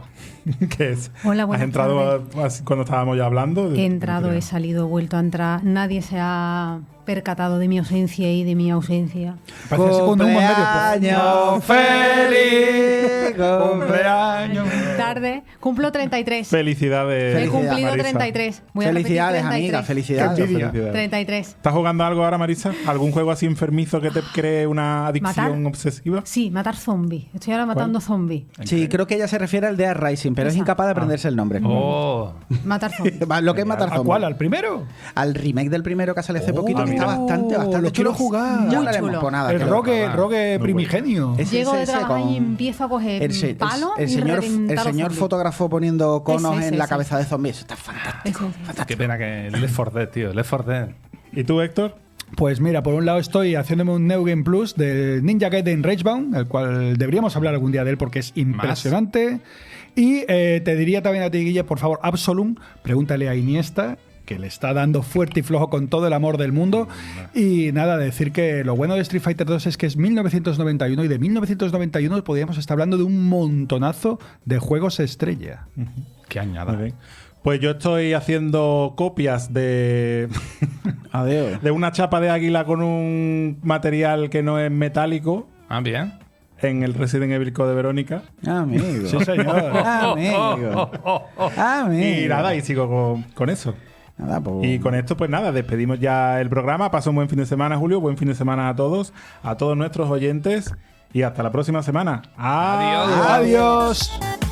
¿Qué es? Hola, ¿Has buenas entrado cuando estábamos ya hablando? He entrado, he salido, he vuelto a entrar. Nadie se ha percatado de mi ausencia y de mi ausencia. Parece así cuando un bombero, ¡Cumpleaños feliz! ¡Cumpleaños! Tarde, cumplo 33. Felicidades. He cumplido Marisa. 33. Voy a Felicidades, repetir 33. amiga, felicidades. Qué envidia. Felicidades. 33. ¿Estás jugando algo ahora, Marisa? ¿Algún juego así enfermizo que te cree una adicción ¿Matar? obsesiva? Sí, matar zombies. Estoy ahora matando zombies. Sí, creo que ella se refiere al Dead Rising, pero es Esa. incapaz de aprenderse el nombre. Oh, Matar zombies. Lo que es matar ¿A zombies. cuál? ¿Al primero? Al remake del primero que sale hace poquito, que está mira. bastante Lo chulo. quiero jugar. Ya Muy hablaremos, chulo. pues nada. El que- rogue primigenio. Ese- Llego de ese trabajar con- y empiezo a coger palo el y señor reventar los zombies. fotógrafo poniendo conos Ese, en la ese. cabeza de zombies. Está fantástico. Ese. qué pena que Left 4 Dead, tío. Left 4 Dead. ¿Y tú, Héctor? Pues mira, por un lado estoy haciéndome un New Game Plus de Ninja Gaiden Ragebound, el cual deberíamos hablar algún día de él porque es impresionante. Y te diría también a ti, Guille, por favor, Absolum, pregúntale a Iniesta, que le está dando fuerte y flojo con todo el amor del mundo. Y nada, decir que lo bueno de Street Fighter 2 es que es 1991 y de 1991 podríamos estar hablando de un montonazo de juegos estrella. Qué Muy añada. bien. Pues yo estoy haciendo copias de Adiós. de una chapa de águila con un material que no es metálico Ah, bien. en el Resident Evil Code Verónica. Amigo. Sí, señor. Amigo. Amigo. Y nada, y sigo con eso. Nada, pues... Y con esto, pues nada, despedimos ya el programa. Pasa un buen fin de semana, Julio. Buen fin de semana a todos nuestros oyentes. Y hasta la próxima semana. Adiós. Adiós.